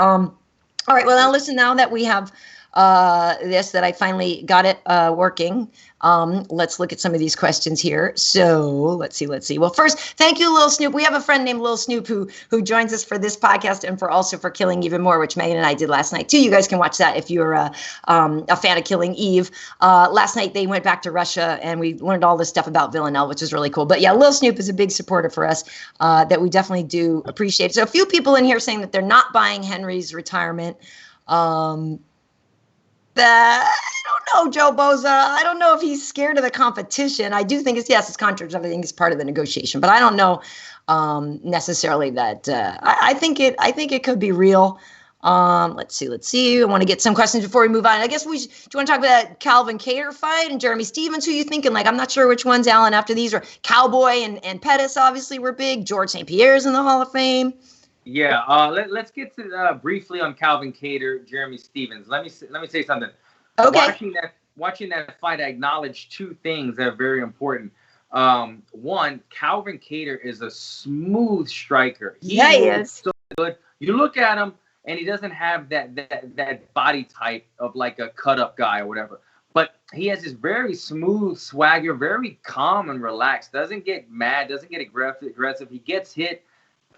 All right. Well, now that we have that I finally got it working, let's look at some of these questions here. So let's see. Well, first, thank you, Lil Snoop. We have a friend named Lil Snoop who joins us for this podcast and for Killing Even More, which Megan and I did last night too. You guys can watch that if you're a fan of Killing Eve. Last night they went back to Russia and we learned all this stuff about Villanelle, which is really cool. But yeah, Lil Snoop is a big supporter for us that we definitely do appreciate. So a few people in here saying that they're not buying Henry's retirement. I don't know, Joe Boza. I don't know if he's scared of the competition. I do think it's contract. I think it's part of the negotiation, but I don't know necessarily that. I think it could be real. Let's see. I want to get some questions before we move on. I guess do you want to talk about that Calvin Kattar fight and Jeremy Stevens? Who you thinking? Like, I'm not sure which ones, Alan, after these are Cowboy and Pettis obviously were big. George St. Pierre's in the Hall of Fame. Yeah, let's get to briefly on Calvin Kattar, Jeremy Stevens. Let me say something. Okay. Watching that fight, I acknowledge two things that are very important. One, Calvin Kattar is a smooth striker. He is so good. You look at him, and he doesn't have that body type of like a cut up guy or whatever. But he has this very smooth swagger, very calm and relaxed. Doesn't get mad. Doesn't get aggressive. He gets hit.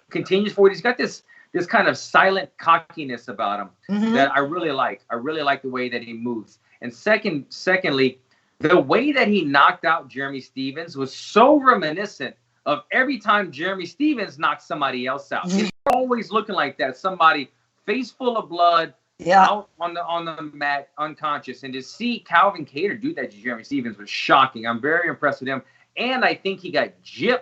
Continues forward. He's got this kind of silent cockiness about him that I really like. I really like the way that he moves. And secondly, the way that he knocked out Jeremy Stevens was so reminiscent of every time Jeremy Stevens knocked somebody else out. He's always looking like that. Somebody face full of blood, out on the mat, unconscious. And to see Calvin Kattar do that to Jeremy Stevens was shocking. I'm very impressed with him. And I think he got gypped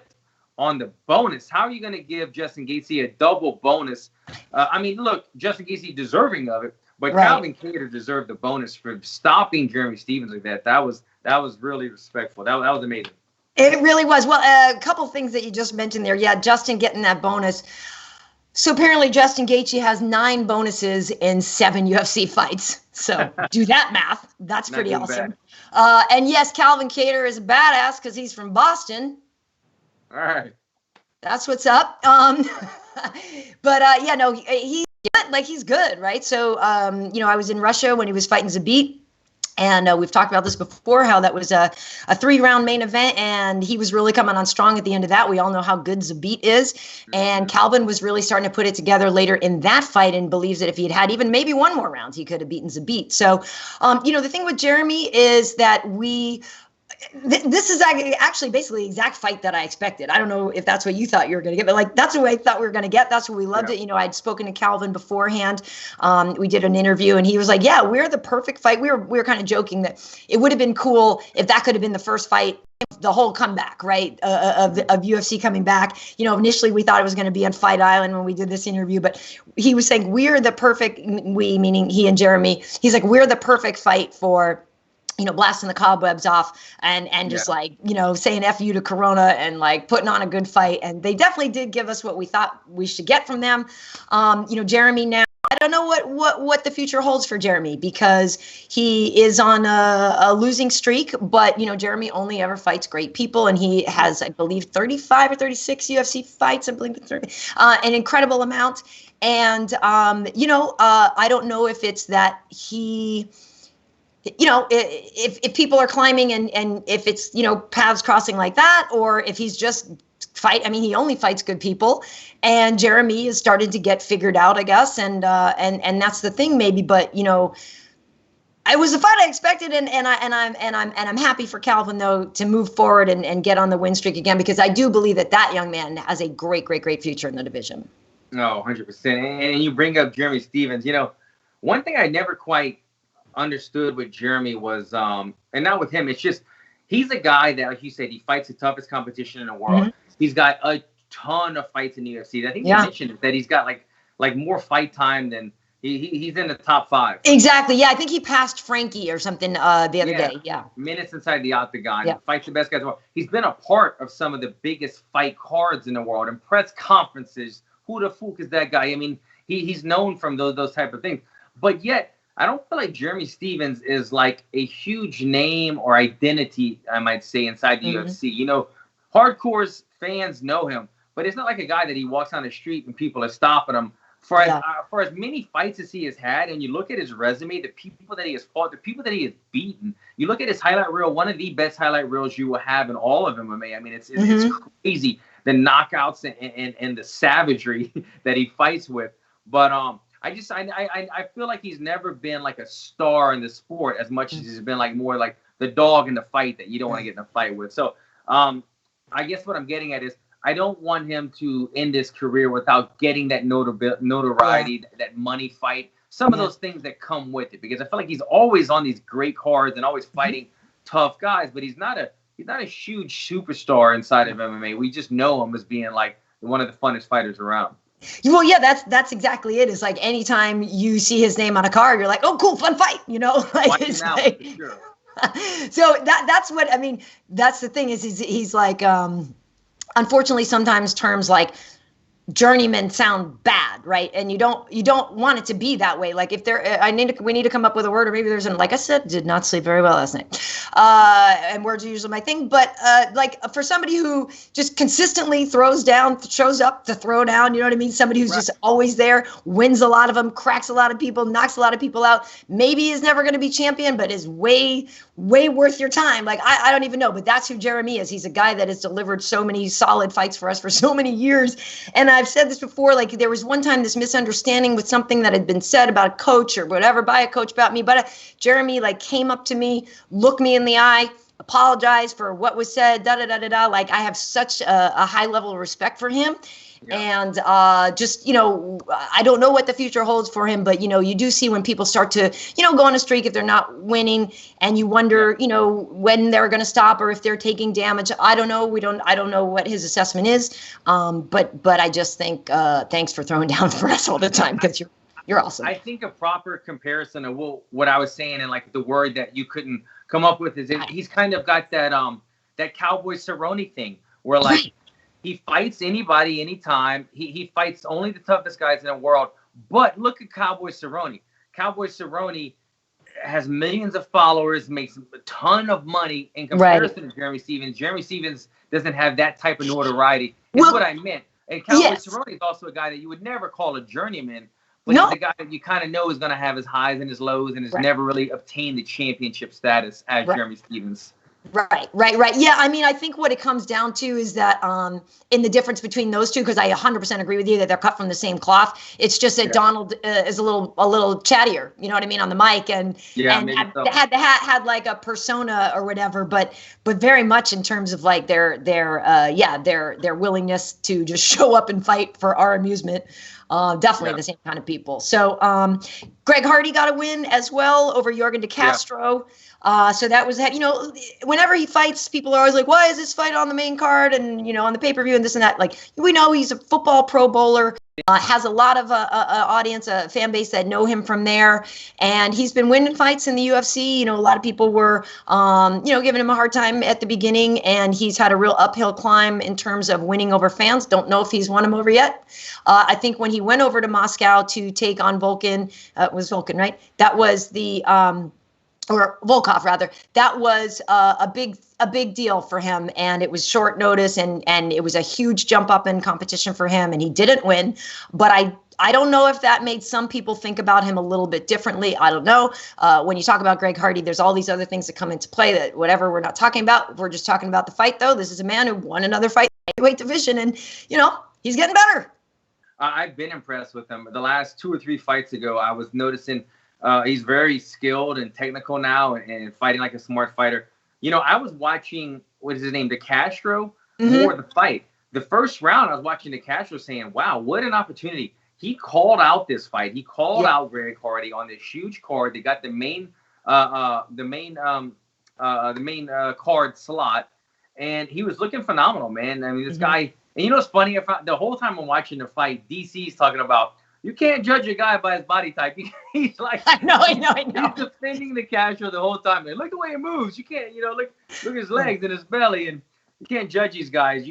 on the bonus. How are you going to give Justin Gaethje a double bonus? I mean, look, Justin Gaethje deserving of it, but Calvin Kattar deserved the bonus for stopping Jeremy Stevens like that. That was really respectful. That was amazing. It really was. Well, a couple things that you just mentioned there. Yeah, Justin getting that bonus. So apparently Justin Gaethje has 9 bonuses in 7 UFC fights. So do that math. That's pretty awesome. And yes, Calvin Kattar is a badass because he's from Boston. All right. That's what's up. But he's good. Like, he's good, right? So, I was in Russia when he was fighting Zabit. And we've talked about this before, how that was a 3-round main event, and he was really coming on strong at the end of that. We all know how good Zabit is. And Calvin was really starting to put it together later in that fight and believes that if he had even maybe one more round, he could have beaten Zabit. So, the thing with Jeremy is that this is actually basically the exact fight that I expected. I don't know if that's what you thought you were going to get, but like, that's what I thought we were going to get. That's what we loved it. I'd spoken to Calvin beforehand. We did an interview and he was like, yeah, we're the perfect fight. We were kind of joking that it would have been cool if that could have been the first fight, the whole comeback, right, of UFC coming back. Initially we thought it was going to be on Fight Island when we did this interview, but he was saying we're the perfect, we meaning he and Jeremy, he's like, we're the perfect fight for blasting the cobwebs off and just like, saying F you to Corona and like putting on a good fight. And they definitely did give us what we thought we should get from them. Jeremy now, I don't know what the future holds for Jeremy because he is on a losing streak, but Jeremy only ever fights great people, and he has, I believe, 35 or 36 UFC fights. I believe it's 30, an incredible amount. And I don't know if it's that he, if people are climbing and if it's paths crossing like that, or if he's just he only fights good people, and Jeremy is starting to get figured out, I guess, and that's the thing maybe. But it was a fight I expected, and I'm happy for Calvin though to move forward and get on the win streak again, because I do believe that young man has a great future in the division. No, 100%. And you bring up Jeremy Stephens. One thing I never quite understood with Jeremy was, and not with him, it's just he's a guy that, like you said, he fights the toughest competition in the world. Mm-hmm. He's got a ton of fights in the UFC. I think you mentioned that he's got like more fight time than he's in the top 5. Exactly. Yeah, I think he passed Frankie or something the other day. Yeah. Minutes inside the octagon. Yeah. Fights the best guys in the world. He's been a part of some of the biggest fight cards in the world and press conferences. Who the fuck is that guy? I mean, he's known from those type of things. But yet, I don't feel like Jeremy Stephens is like a huge name or identity, I might say, inside the UFC. Hardcore fans know him, but it's not like a guy that he walks on the street and people are stopping him. For as many fights as he has had, and you look at his resume, the people that he has fought, the people that he has beaten, you look at his highlight reel, one of the best highlight reels you will have in all of MMA. I mean, it's crazy, the knockouts and the savagery that he fights with. But I feel like he's never been like a star in the sport as much as he's been like more like the dog in the fight that you don't want to get in a fight with. So I guess what I'm getting at is I don't want him to end his career without getting that notoriety, that money fight, some of those things that come with it. Because I feel like he's always on these great cards and always fighting tough guys, but he's not a huge superstar inside of MMA. We just know him as being like one of the funnest fighters around. Well, yeah, that's exactly it. It's like anytime you see his name on a card, you're like, oh, cool, fun fight, Like, it's like, sure. So that's what I mean. That's the thing is he's like, unfortunately, sometimes terms like journeyman sound bad, right? And you don't want it to be that way. Like if we need to come up with a word, or maybe there's like I said, did not sleep very well last night. And words are usually my thing, but like for somebody who just consistently throws down, shows up to throw down, you know what I mean? Somebody who's just always there, wins a lot of them, cracks a lot of people, knocks a lot of people out. Maybe is never going to be champion, but is way worth your time. Like I don't even know, but that's who Jeremy is. He's a guy that has delivered so many solid fights for us for so many years. And I've said this before, like there was one time this misunderstanding with something that had been said about a coach or whatever by a coach about me, but Jeremy like came up to me, looked me in the eye, apologized for what was said, da-da-da-da-da. Like I have such a high level of respect for him. And just, I don't know what the future holds for him, but, you do see when people start to, go on a streak if they're not winning and you wonder, when they're going to stop or if they're taking damage. I don't know. I don't know what his assessment is. But I just think thanks for throwing down for us all the time because you're awesome. I think a proper comparison of what I was saying and like the word that you couldn't come up with is he's kind of got that Cowboy Cerrone thing where like, he fights anybody, anytime. He fights only the toughest guys in the world. But look at Cowboy Cerrone. Cowboy Cerrone has millions of followers, makes a ton of money in comparison to Jeremy Stephens. Jeremy Stephens doesn't have that type of notoriety. That's what I meant. And Cowboy Cerrone is also a guy that you would never call a journeyman, but he's a guy that you kind of know is going to have his highs and his lows and has never really obtained the championship status as Jeremy Stephens. Right. Yeah, I mean, I think what it comes down to is that in the difference between those two, because I 100% agree with you that they're cut from the same cloth. It's just that Donald is a little chattier, you know what I mean, on the mic, and had like a persona or whatever, but very much in terms of like their willingness to just show up and fight for our amusement. Definitely the same kind of people. So Greg Hardy got a win as well over Yorgan De Castro. So that was that. Whenever he fights, people are always like, why is this fight on the main card and, on the pay-per-view and this and that? Like, we know he's a football Pro Bowler. Has a lot of audience, a fan base that know him from there, and he's been winning fights in the UFC. A lot of people were, giving him a hard time at the beginning, and he's had a real uphill climb in terms of winning over fans. Don't know if he's won him over yet. I think when he went over to Moscow to take on Volkan, it was Volkan, right? That was the or Volkov rather, that was a big deal for him, and it was short notice, and it was a huge jump up in competition for him, and he didn't win. But I don't know if that made some people think about him a little bit differently. I don't know. When you talk about Greg Hardy, there's all these other things that come into play that whatever we're not talking about. We're just talking about the fight, though. This is a man who won another fight in the heavyweight division, and he's getting better. I've been impressed with him. The last 2 or 3 fights ago, I was noticing he's very skilled and technical now and fighting like a smart fighter. I was watching, what is his name, De Castro, more the fight. The first round, I was watching De Castro saying, wow, what an opportunity. He called out this fight. He called out Greg Hardy on this huge card. They got the main card slot, and he was looking phenomenal, man. I mean, this guy, and what's funny? The whole time I'm watching the fight, DC's talking about, you can't judge a guy by his body type. He's like, I know. He's defending the Castro the whole time. Look the way he moves. You can't, look at his legs and his belly, and you can't judge these guys.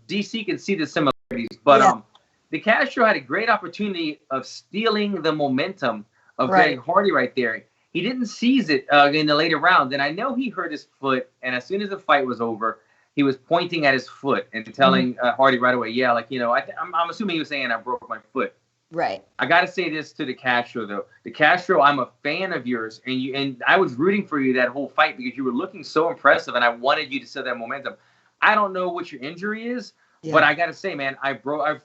DC can see the similarities, but the Castro had a great opportunity of stealing the momentum of Greg Hardy right there. He didn't seize it in the later rounds, and I know he hurt his foot. And as soon as the fight was over, he was pointing at his foot and telling Hardy right away, I'm assuming he was saying, I broke my foot. Right. I got to say this to De Castro, though. De Castro, I'm a fan of yours, and I was rooting for you that whole fight because you were looking so impressive, and I wanted you to set that momentum. I don't know what your injury is, but I got to say, man, I've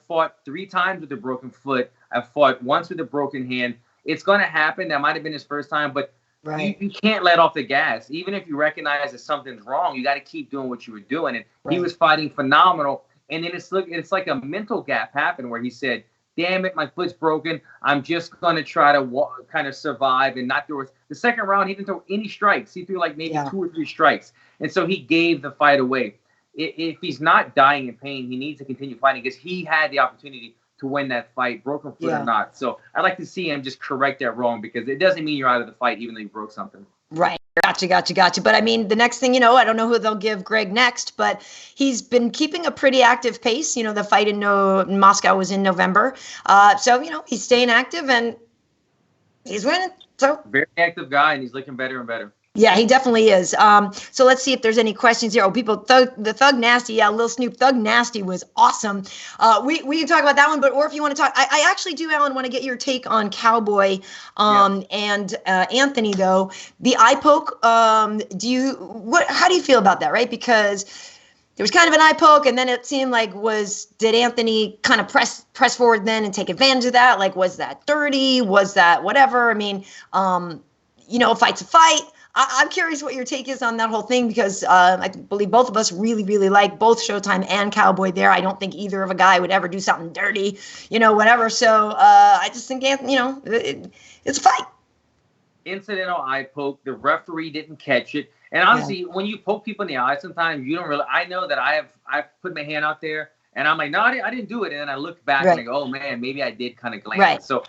fought 3 times with a broken foot. I've fought once with a broken hand. It's going to happen. That might have been his first time, but you can't let off the gas. Even if you recognize that something's wrong, you got to keep doing what you were doing. And he was fighting phenomenal. And then it's like a mental gap happened where he said, damn it, my foot's broken. I'm just going to try to kind of survive and not throw. The second round, he didn't throw any strikes. He threw like maybe 2 or 3 strikes. And so he gave the fight away. If he's not dying in pain, he needs to continue fighting because he had the opportunity to win that fight, broken foot or not. So I'd like to see him just correct that wrong because it doesn't mean you're out of the fight even though you broke something. Right. Gotcha. But I mean, the next thing, I don't know who they'll give Greg next, but he's been keeping a pretty active pace. The fight in Moscow was in November. So, he's staying active and he's winning. So very active guy, and he's looking better and better. Yeah, he definitely is. So let's see if there's any questions here. Oh, people, the Thug Nasty, Lil Snoop, Thug Nasty was awesome. We can talk about that one, or if you want to talk, I actually do, Alan, want to get your take on Cowboy and Anthony though. The eye poke. How do you feel about that? Right, because there was kind of an eye poke, and then it seemed like did Anthony kind of press forward then and take advantage of that? Like, was that dirty? Was that whatever? I mean, a fight's a fight. I'm curious what your take is on that whole thing because I believe both of us really, really like both Showtime and Cowboy there. I don't think either of a guy would ever do something dirty, whatever. So I just think, it's a fight. Incidental eye poke. The referee didn't catch it. And honestly, when you poke people in the eye, sometimes you don't really. I know that I've put my hand out there and I'm like, no, I didn't do it. And then I look back and I go, oh man, maybe I did kind of glance. Right. So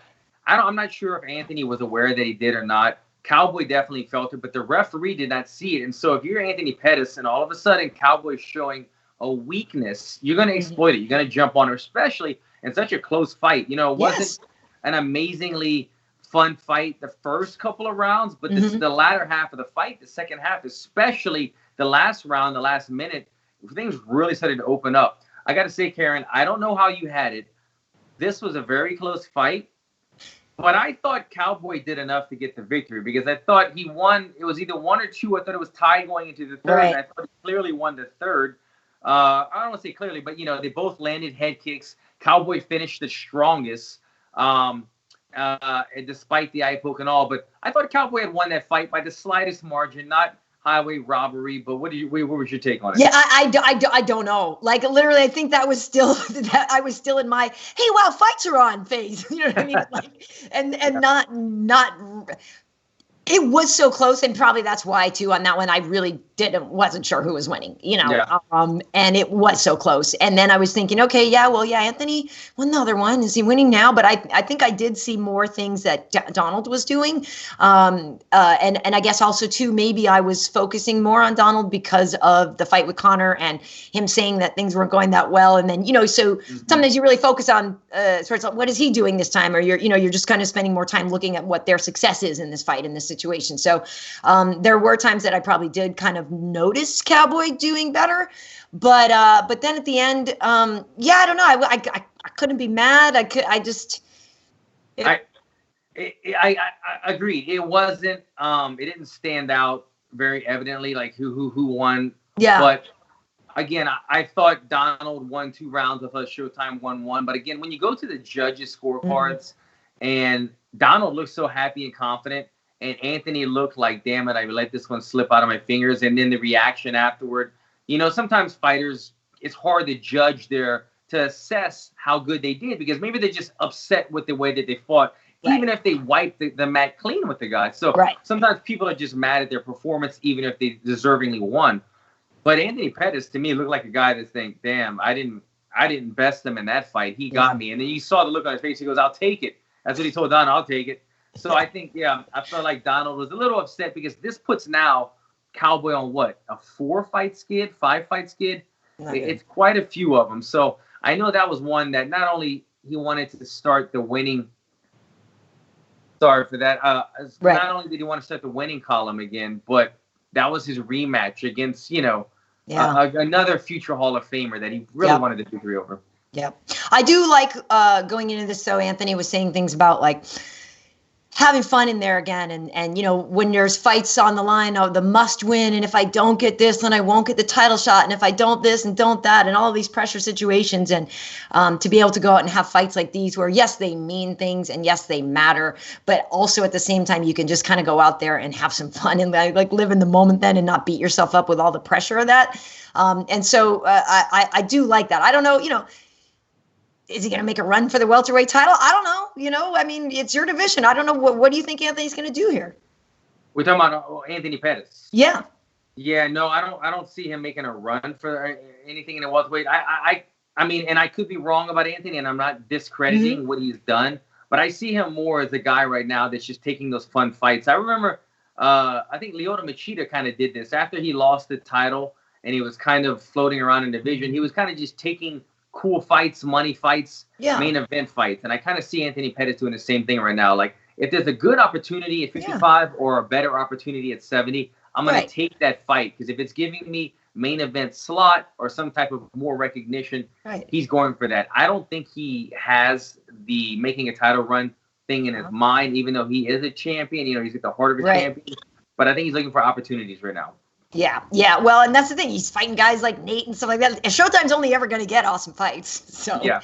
I'm not sure if Anthony was aware that he did or not. Cowboy definitely felt it, but the referee did not see it. And so if you're Anthony Pettis and all of a sudden Cowboy's showing a weakness, you're going to exploit it. You're going to jump on her, especially in such a close fight. It wasn't an amazingly fun fight the first couple of rounds, but the latter half of the fight, the second half, especially the last round, the last minute, things really started to open up. I got to say, Karyn, I don't know how you had it. This was a very close fight. But I thought Cowboy did enough to get the victory because I thought he won. It was either 1 or 2. I thought it was tied going into the third. And I thought he clearly won the third. I don't want to say clearly, but, they both landed head kicks. Cowboy finished the strongest despite the eye poke and all. But I thought Cowboy had won that fight by the slightest margin, not highway robbery. But what was your take on it? Yeah, I don't know. Like literally, I think that was still that I was still in my hey, wow, fights are on phase. You know what I mean? Like, and not. It was so close, and probably that's why too on that one I really wasn't sure who was winning, and it was so close. And then I was thinking, okay, Anthony won the other one. Is he winning now? But I think I did see more things that Donald was doing, and I guess also too maybe I was focusing more on Donald because of the fight with Conor and him saying that things weren't going that well, and then so sometimes you really focus on sort of what is he doing this time, or you're just kind of spending more time looking at what their success is in this fight in this situation. So there were times that I probably did kind of notice Cowboy doing better, but then at the end, I don't know. I couldn't be mad. I agreed. It wasn't. It didn't stand out very evidently, like who won. Yeah. But again, I thought Donald won 2 rounds. I thought Showtime won 1. But again, when you go to the judges' scorecards, and Donald looks so happy and confident, and Anthony looked like, damn it, I let this one slip out of my fingers. And then the reaction afterward, sometimes fighters, it's hard to judge to assess how good they did, because maybe they're just upset with the way that they fought, even if they wiped the mat clean with the guy. So sometimes people are just mad at their performance, even if they deservingly won. But Anthony Pettis, to me, looked like a guy that's thinking, damn, I didn't best him in that fight. He got me. And then you saw the look on his face. He goes, I'll take it. That's what he told Don, I'll take it. So I think, I felt like Donald was a little upset, because this puts now Cowboy on what? A 4-fight skid, 5-fight skid? It's quite a few of them. So I know that was one that not only he wanted to start the winning. Sorry for that. Not only did he want to start the winning column again, but that was his rematch against, another future Hall of Famer that he really wanted the victory over. Yeah. I do like going into this, though, Anthony was saying things about like having fun in there again. And when there's fights on the line, the must win. And if I don't get this, then I won't get the title shot. And if I don't this and don't that, and all these pressure situations, and to be able to go out and have fights like these where, yes, they mean things and yes, they matter, but also at the same time, you can just kind of go out there and have some fun and like live in the moment then and not beat yourself up with all the pressure of that. And so I do like that. I don't know, is he going to make a run for the welterweight title? I don't know. I mean, it's your division. I don't know. What do you think Anthony's going to do here? We're talking about Anthony Pettis. Yeah. Yeah, no, I don't see him making a run for anything in the welterweight. I mean, and I could be wrong about Anthony, and I'm not discrediting what he's done, but I see him more as a guy right now that's just taking those fun fights. I remember, I think Lyoto Machida kind of did this after he lost the title, and he was kind of floating around in the division. He was kind of just taking cool fights, money fights, main event fights. And I kind of see Anthony Pettis doing the same thing right now. Like, if there's a good opportunity at 55 or a better opportunity at 70, I'm going to take that fight. Because if it's giving me main event slot or some type of more recognition, he's going for that. I don't think he has the making a title run thing in his mind, even though he is a champion. He's at the heart of a champion. But I think he's looking for opportunities right now. Yeah. Well, and that's the thing. He's fighting guys like Nate and stuff like that. And Showtime's only ever going to get awesome fights. So yeah.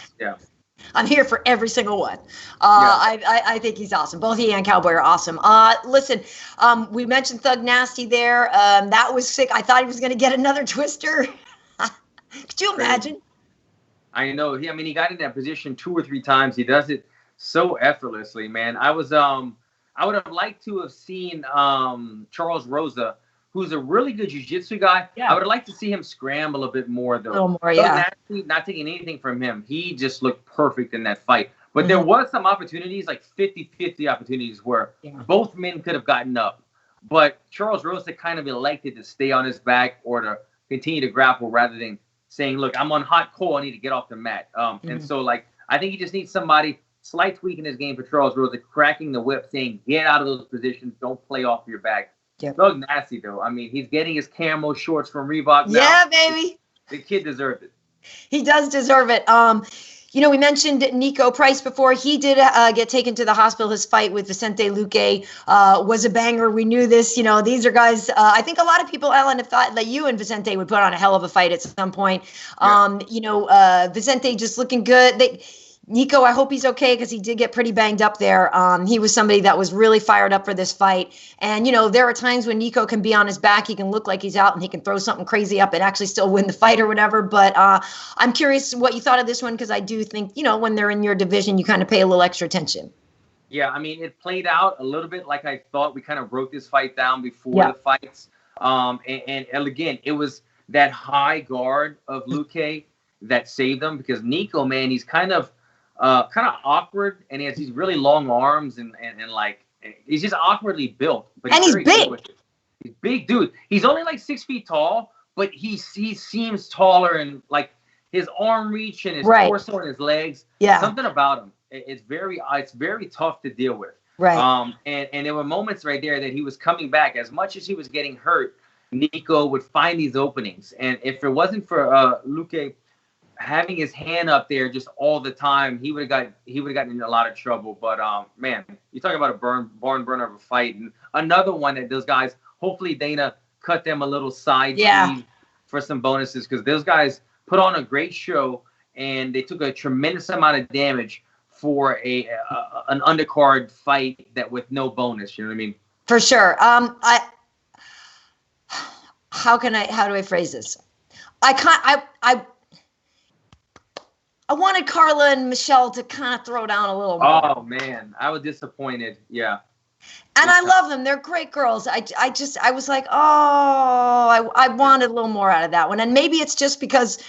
I'm here for every single one. I think he's awesome. Both he and Cowboy are awesome. Listen, we mentioned Thug Nasty there. That was sick. I thought he was going to get another twister. Could you imagine? I know. He got in that position 2 or 3 times. He does it so effortlessly, man. I would have liked to have seen Charles Rosa, who's a really good jiu-jitsu guy. Yeah. I would have liked to see him scramble a bit more, though. A little more, Nasty, not taking anything from him. He just looked perfect in that fight. But there was some opportunities, like 50-50 opportunities, where both men could have gotten up. But Charles Rosa kind of elected to stay on his back or to continue to grapple rather than saying, look, I'm on hot coal. I need to get off the mat. And so, I think he just needs somebody, slight tweak in his game for Charles Rosa, cracking the whip, saying, get out of those positions. Don't play off your back. Thug Nasty, though. He's getting his camo shorts from Reebok now. Yeah, baby. The kid deserved it. He does deserve it. We mentioned Niko Price before. He did get taken to the hospital. His fight with Vicente Luque was a banger. We knew this. These are guys. I think a lot of people, Ellen, have thought that you and Vicente would put on a hell of a fight at some point. Vicente just looking good. Niko, I hope he's okay because he did get pretty banged up there. He was somebody that was really fired up for this fight. And, there are times when Niko can be on his back. He can look like he's out and he can throw something crazy up and actually still win the fight or whatever. But I'm curious what you thought of this one because I do think, when they're in your division, you kind of pay a little extra attention. Yeah, I mean, it played out a little bit like I thought. We kind of broke this fight down before the fights. And again, it was that high guard of Luque that saved him, because Niko, man, he's kind of awkward, and he has these really long arms, and like, he's just awkwardly built. But and he's big. He's big, dude. He's only like 6 feet tall, but he seems taller, and like his arm reach and his torso and his legs. Yeah, something about him. It's very tough to deal with. Right. And there were moments right there that he was coming back. As much as he was getting hurt, Niko would find these openings. And if it wasn't for Luque having his hand up there just all the time, he would have gotten in a lot of trouble. But man, you talk about a barn burner of a fight, and another one that those guys, hopefully Dana cut them a little side feed for some bonuses, because those guys put on a great show, and they took a tremendous amount of damage for an undercard fight that with no bonus. You know what I mean? For sure. How do I phrase this? I wanted Carla and Michelle to kind of throw down a little more. Oh man, I was disappointed. Yeah. And I love them. They're great girls. I was like, I wanted a little more out of that one. And maybe it's just because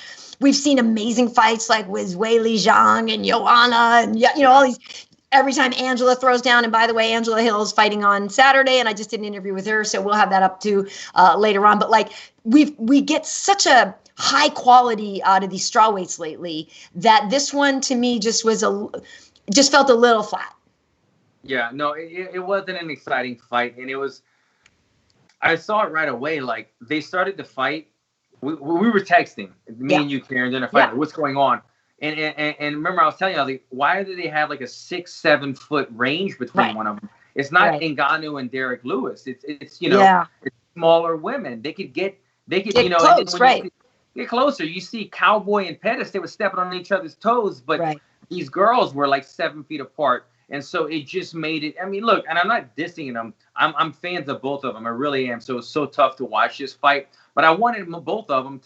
we've seen amazing fights like with Weili Zhang and Joanna and, all these, every time Angela throws down. And by the way, Angela Hill is fighting on Saturday, and I just did an interview with her, so we'll have that up too later on. But like we get such a high quality out of these strawweights lately that this one to me just felt a little flat. Yeah, no, it wasn't an exciting fight, and I saw it right away. Like, they started the fight. We were texting, me and you, Karyn, during the fight. Like, what's going on? And remember, I was telling you, I was like, why do they have like a 6-7 foot range between one of them? It's not Ngannou and Derek Lewis. It's it's smaller women. They could get close, get closer. You see Cowboy and Pettis, they were stepping on each other's toes, but these girls were like 7 feet apart. And so it just made it. I mean, look, and I'm not dissing them. I'm fans of both of them. I really am. So it's so tough to watch this fight. But I wanted both of them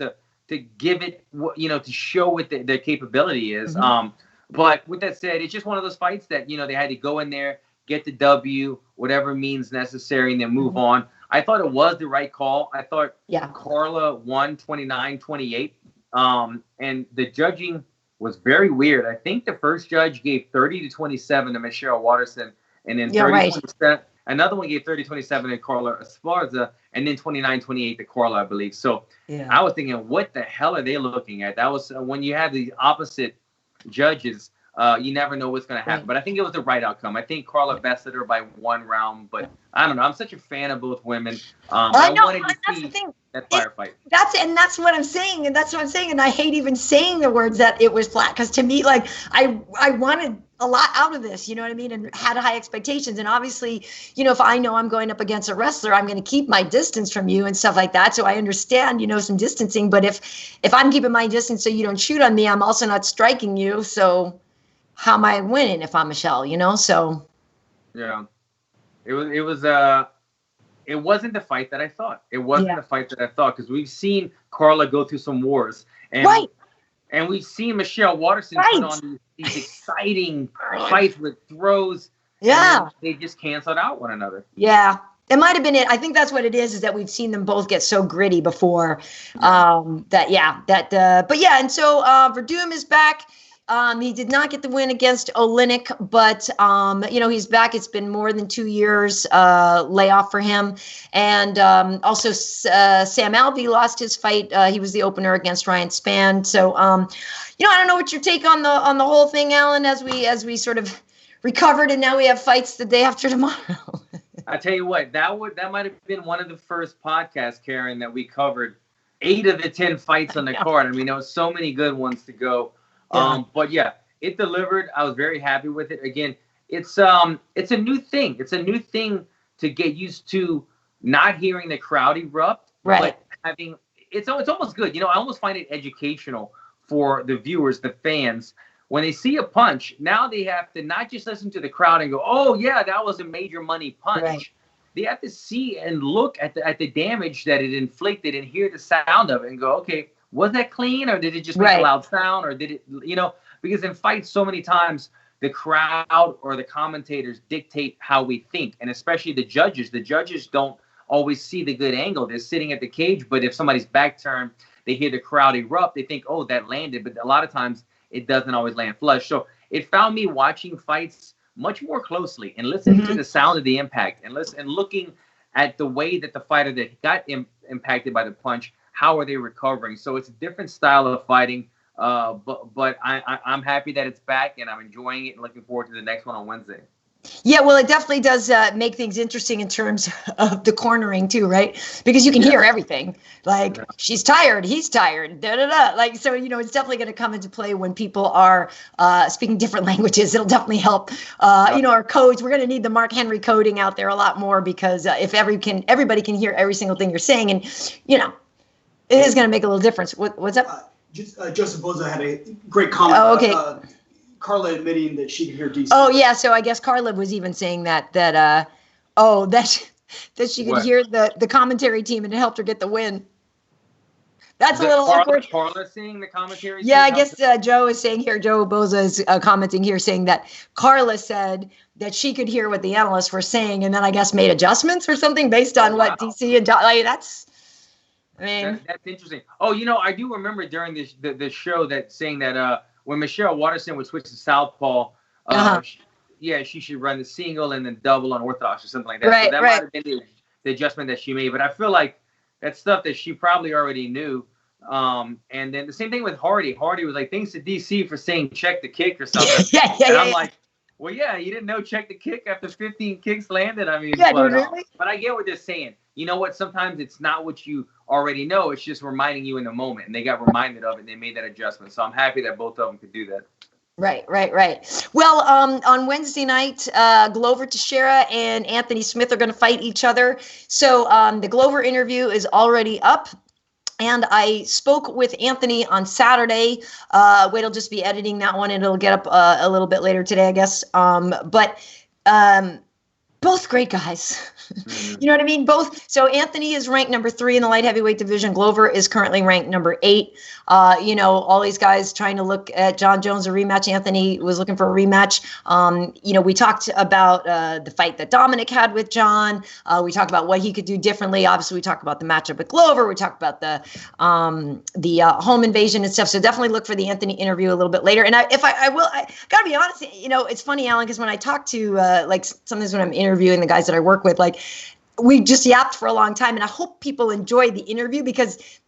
to give it, to show what their capability is. Mm-hmm. But with that said, it's just one of those fights that, they had to go in there, get the W, whatever means necessary, and then move on. I thought it was the right call. I thought Carla won 29-28. And the judging was very weird. I think the first judge gave 30-27 to Michelle Waterson, and then 30-27. Another one gave 30-27 to Carla Esparza, and then 29-28 to Carla, I believe. So I was thinking, what the hell are they looking at? That was when you have the opposite judges, you never know what's going to happen. Right. But I think it was the right outcome. I think Carla bested her by 1 round, but I don't know. I'm such a fan of both women. I wanted to see that firefight. That's what I'm saying. And I hate even saying the words that it was flat, because to me, like, I wanted a lot out of this, you know what I mean? And had high expectations. And obviously, if I know I'm going up against a wrestler, I'm going to keep my distance from you and stuff like that. So I understand, some distancing. But if I'm keeping my distance so you don't shoot on me, I'm also not striking you. So how am I winning if I'm Michelle, So yeah, it wasn't the fight that I thought. It wasn't the fight that I thought, because we've seen Carla go through some wars, and we've seen Michelle Waterson put on these exciting fights with throws. Yeah, and they just canceled out one another. Yeah. It might have been it. I think that's what it is that we've seen them both get so gritty before. And so Verdum is back. He did not get the win against Oleinik, but, he's back. It's been more than 2 years layoff for him. And also Sam Alvey lost his fight. He was the opener against Ryan Spann. So, I don't know what your take on the whole thing, Alan, as we sort of recovered, and now we have fights the day after tomorrow. I tell you what, that might have been one of the first podcasts, Karyn, that we covered 8 of the 10 fights on the card. I mean, there was so many good ones to go. But yeah, it delivered. I was very happy with it. Again, it's a new thing. It's a new thing to get used to, not hearing the crowd erupt, but having it's almost good. I almost find it educational for the viewers, the fans. When they see a punch, now they have to not just listen to the crowd and go, "Oh yeah, that was a major money punch." Right. They have to see and look at the damage that it inflicted and hear the sound of it and go, "Okay, was that clean, or did it just make a loud sound, or did it, because in fights so many times the crowd or the commentators dictate how we think, and especially the judges. The judges don't always see the good angle. They're sitting at the cage, but if somebody's back turned, they hear the crowd erupt, they think, oh, that landed. But a lot of times it doesn't always land flush. So it found me watching fights much more closely and listening to the sound of the impact and looking at the way that the fighter that got impacted by the punch, how are they recovering? So it's a different style of fighting. But I'm happy that it's back, and I'm enjoying it and looking forward to the next one on Wednesday. Yeah, well, it definitely does make things interesting in terms of the cornering too, right? Because you can hear everything. Like, she's tired, he's tired, da-da-da. Like, so, it's definitely going to come into play when people are speaking different languages. It'll definitely help, our codes. We're going to need the Mark Henry coding out there a lot more, because if everybody can hear every single thing you're saying, and, it is going to make a little difference. What's up? Joseph Boza had a great comment. Oh, okay. Carla admitting that she could hear DC. Oh yeah, so I guess Carla was even saying that she could hear the commentary team, and it helped her get the win. That's a little awkward. Carla seeing the commentary. Yeah, I guess Joe is saying here. Joe Boza is commenting here, saying that Carla said that she could hear what the analysts were saying, and then I guess made adjustments or something based on what DC and that's. I mean, that's interesting. Oh, I do remember during the show that saying that when Michelle Waterson would switch to southpaw, she should run the single and then double on orthodox or something like that. Right, so that might have been the adjustment that she made. But I feel like that's stuff that she probably already knew. And then the same thing with Hardy. Hardy was like, thanks to DC for saying check the kick or something. I'm like, well, yeah, you didn't know check the kick after 15 kicks landed. I mean, but I get what they're saying. You know what? Sometimes it's not what you already know. It's just reminding you in the moment. And they got reminded of it, and they made that adjustment. So I'm happy that both of them could do that. Right. Well, on Wednesday night, Glover Teixeira and Anthony Smith are going to fight each other. So the Glover interview is already up. And I spoke with Anthony on Saturday. Wade'll just be editing that one, and it'll get up a little bit later today, I guess. But both great guys. You know what I mean? Both. So Anthony is ranked number 3 in the light heavyweight division. Glover is currently ranked number 8. All these guys trying to look at John Jones a rematch. Anthony was looking for a rematch. We talked about the fight that Dominick had with John. We talked about what he could do differently. Obviously, we talked about the matchup with Glover. We talked about the home invasion and stuff. So definitely look for the Anthony interview a little bit later. And I gotta be honest. It's funny, Alan, because when I talk to sometimes when I'm interviewing the guys that I work with, we just yapped for a long time, and I hope people enjoy the interview, because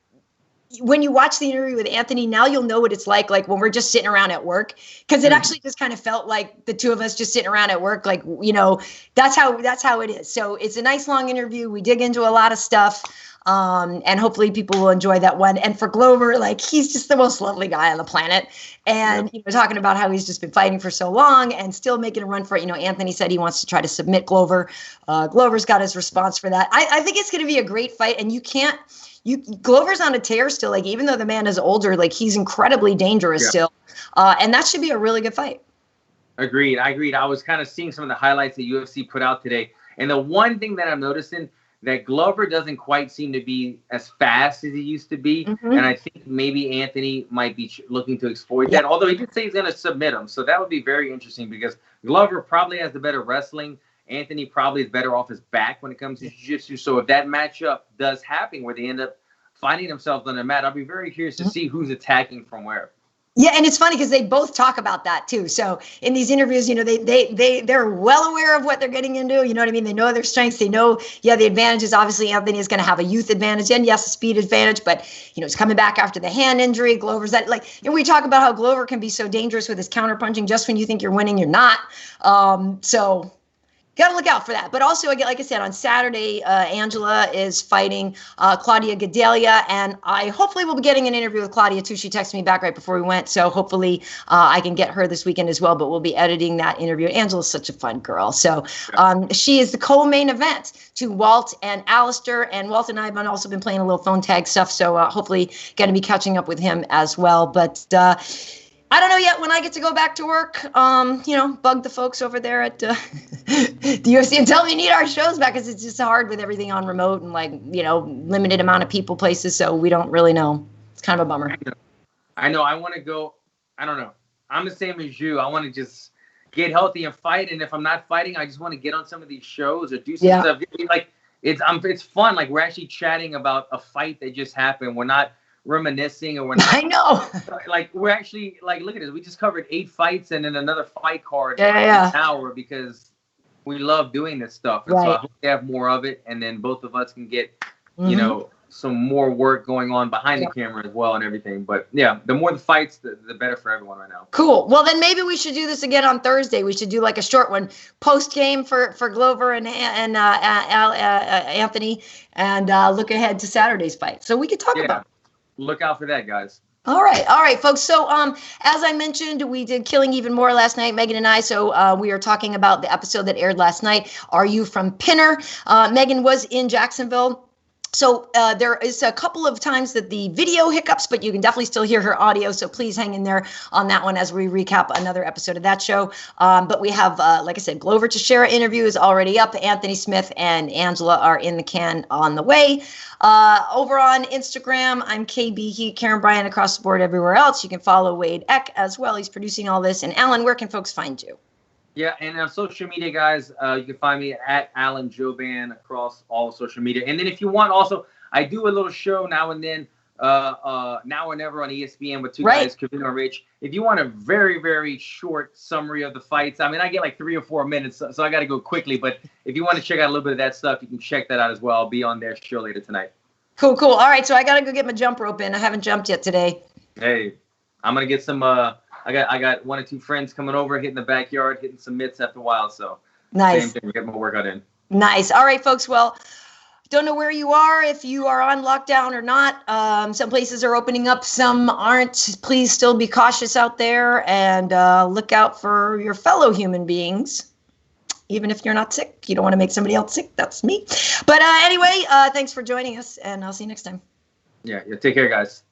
when you watch the interview with Anthony, now you'll know what it's like when we're just sitting around at work, because it actually just kind of felt like the two of us just sitting around at work. That's how it is. So it's a nice long interview. We dig into a lot of stuff. And hopefully people will enjoy that one. And for Glover, he's just the most lovely guy on the planet. And, talking about how he's just been fighting for so long and still making a run for it. Anthony said he wants to try to submit Glover. Glover's got his response for that. I think it's going to be a great fight. And Glover's on a tear still. Even though the man is older, he's incredibly dangerous still. And that should be a really good fight. Agreed. I was kind of seeing some of the highlights that UFC put out today. And the one thing that I'm noticing, that Glover doesn't quite seem to be as fast as he used to be. And I think maybe Anthony might be looking to exploit that, although he did say he's going to submit him. So that would be very interesting, because Glover probably has the better wrestling. Anthony probably is better off his back when it comes to jiu-jitsu. So if that matchup does happen where they end up finding themselves on the mat, I'll be very curious to see who's attacking from where. Yeah, and it's funny because they both talk about that too. So in these interviews, they're well aware of what they're getting into. You know what I mean? They know their strengths. They know, the advantages. Obviously, Anthony is going to have a youth advantage, and yes, a speed advantage. But he's coming back after the hand injury. Glover's that and we talk about how Glover can be so dangerous with his counterpunching. Just when you think you're winning, you're not. So got to look out for that. But also, like I said, on Saturday, Angela is fighting Claudia Gadelha, and I hopefully will be getting an interview with Claudia too. She texted me back right before we went, so hopefully I can get her this weekend as well. But we'll be editing that interview. Angela's such a fun girl. So she is the co-main event to Walt and Alistair, and Walt and I have also been playing a little phone tag stuff, so hopefully going to be catching up with him as well. But I don't know yet when I get to go back to work, bug the folks over there at the UFC and tell them you need our shows back, because it's just hard with everything on remote and limited amount of people places. So we don't really know. It's kind of a bummer. I know. I want to go. I don't know. I'm the same as you. I want to just get healthy and fight. And if I'm not fighting, I just want to get on some of these shows or do some stuff. Like it's fun. Like we're actually chatting about a fight that just happened. We're not reminiscing, or we're not. I know. Like we're actually like, look at this. We just covered 8 fights and then another fight card in an hour because we love doing this stuff. And right. so I hope they have more of it, and then both of us can get you know, some more work going on behind the camera as well and everything. But yeah, the more the fights, the better for everyone right now. Cool. Well, then maybe we should do this again on Thursday. We should do like a short one post game for Glover and Anthony, and look ahead to Saturday's fight. So we could talk about it. Look out for that, guys. All right, folks. So, as I mentioned, we did Killing Even More last night, Megan and I. So we are talking about the episode that aired last night. Are You from Pinner? Megan was in Jacksonville. So there is a couple of times that the video hiccups, but you can definitely still hear her audio. So please hang in there on that one as we recap another episode of that show. But we have, like I said, Glover Teixeira interview is already up. Anthony Smith and Angela are in the can on the way. Over on Instagram, I'm KB Heat, Karyn Bryant across the board everywhere else. You can follow Wade Eck as well. He's producing all this. And Alan, where can folks find you? Yeah, and on social media, guys, you can find me at Alan Jouban across all social media. And then if you want, also, I do a little show now and then, Now or Never on ESPN with two guys, Khabib and Rich. If you want a very, very short summary of the fights, I mean, I get like 3 or 4 minutes, so I got to go quickly. But if you want to check out a little bit of that stuff, you can check that out as well. I'll be on their show later tonight. Cool. All right, so I got to go get my jump rope in. I haven't jumped yet today. Hey, I'm going to get some I got 1 or 2 friends coming over, hitting the backyard, hitting some mitts after a while. So nice. Same thing, get my workout in. Nice. All right, folks. Well, don't know where you are, if you are on lockdown or not. Some places are opening up, some aren't. Please still be cautious out there and look out for your fellow human beings. Even if you're not sick, you don't want to make somebody else sick. That's me. But anyway, thanks for joining us, and I'll see you next time. Yeah. Take care, guys.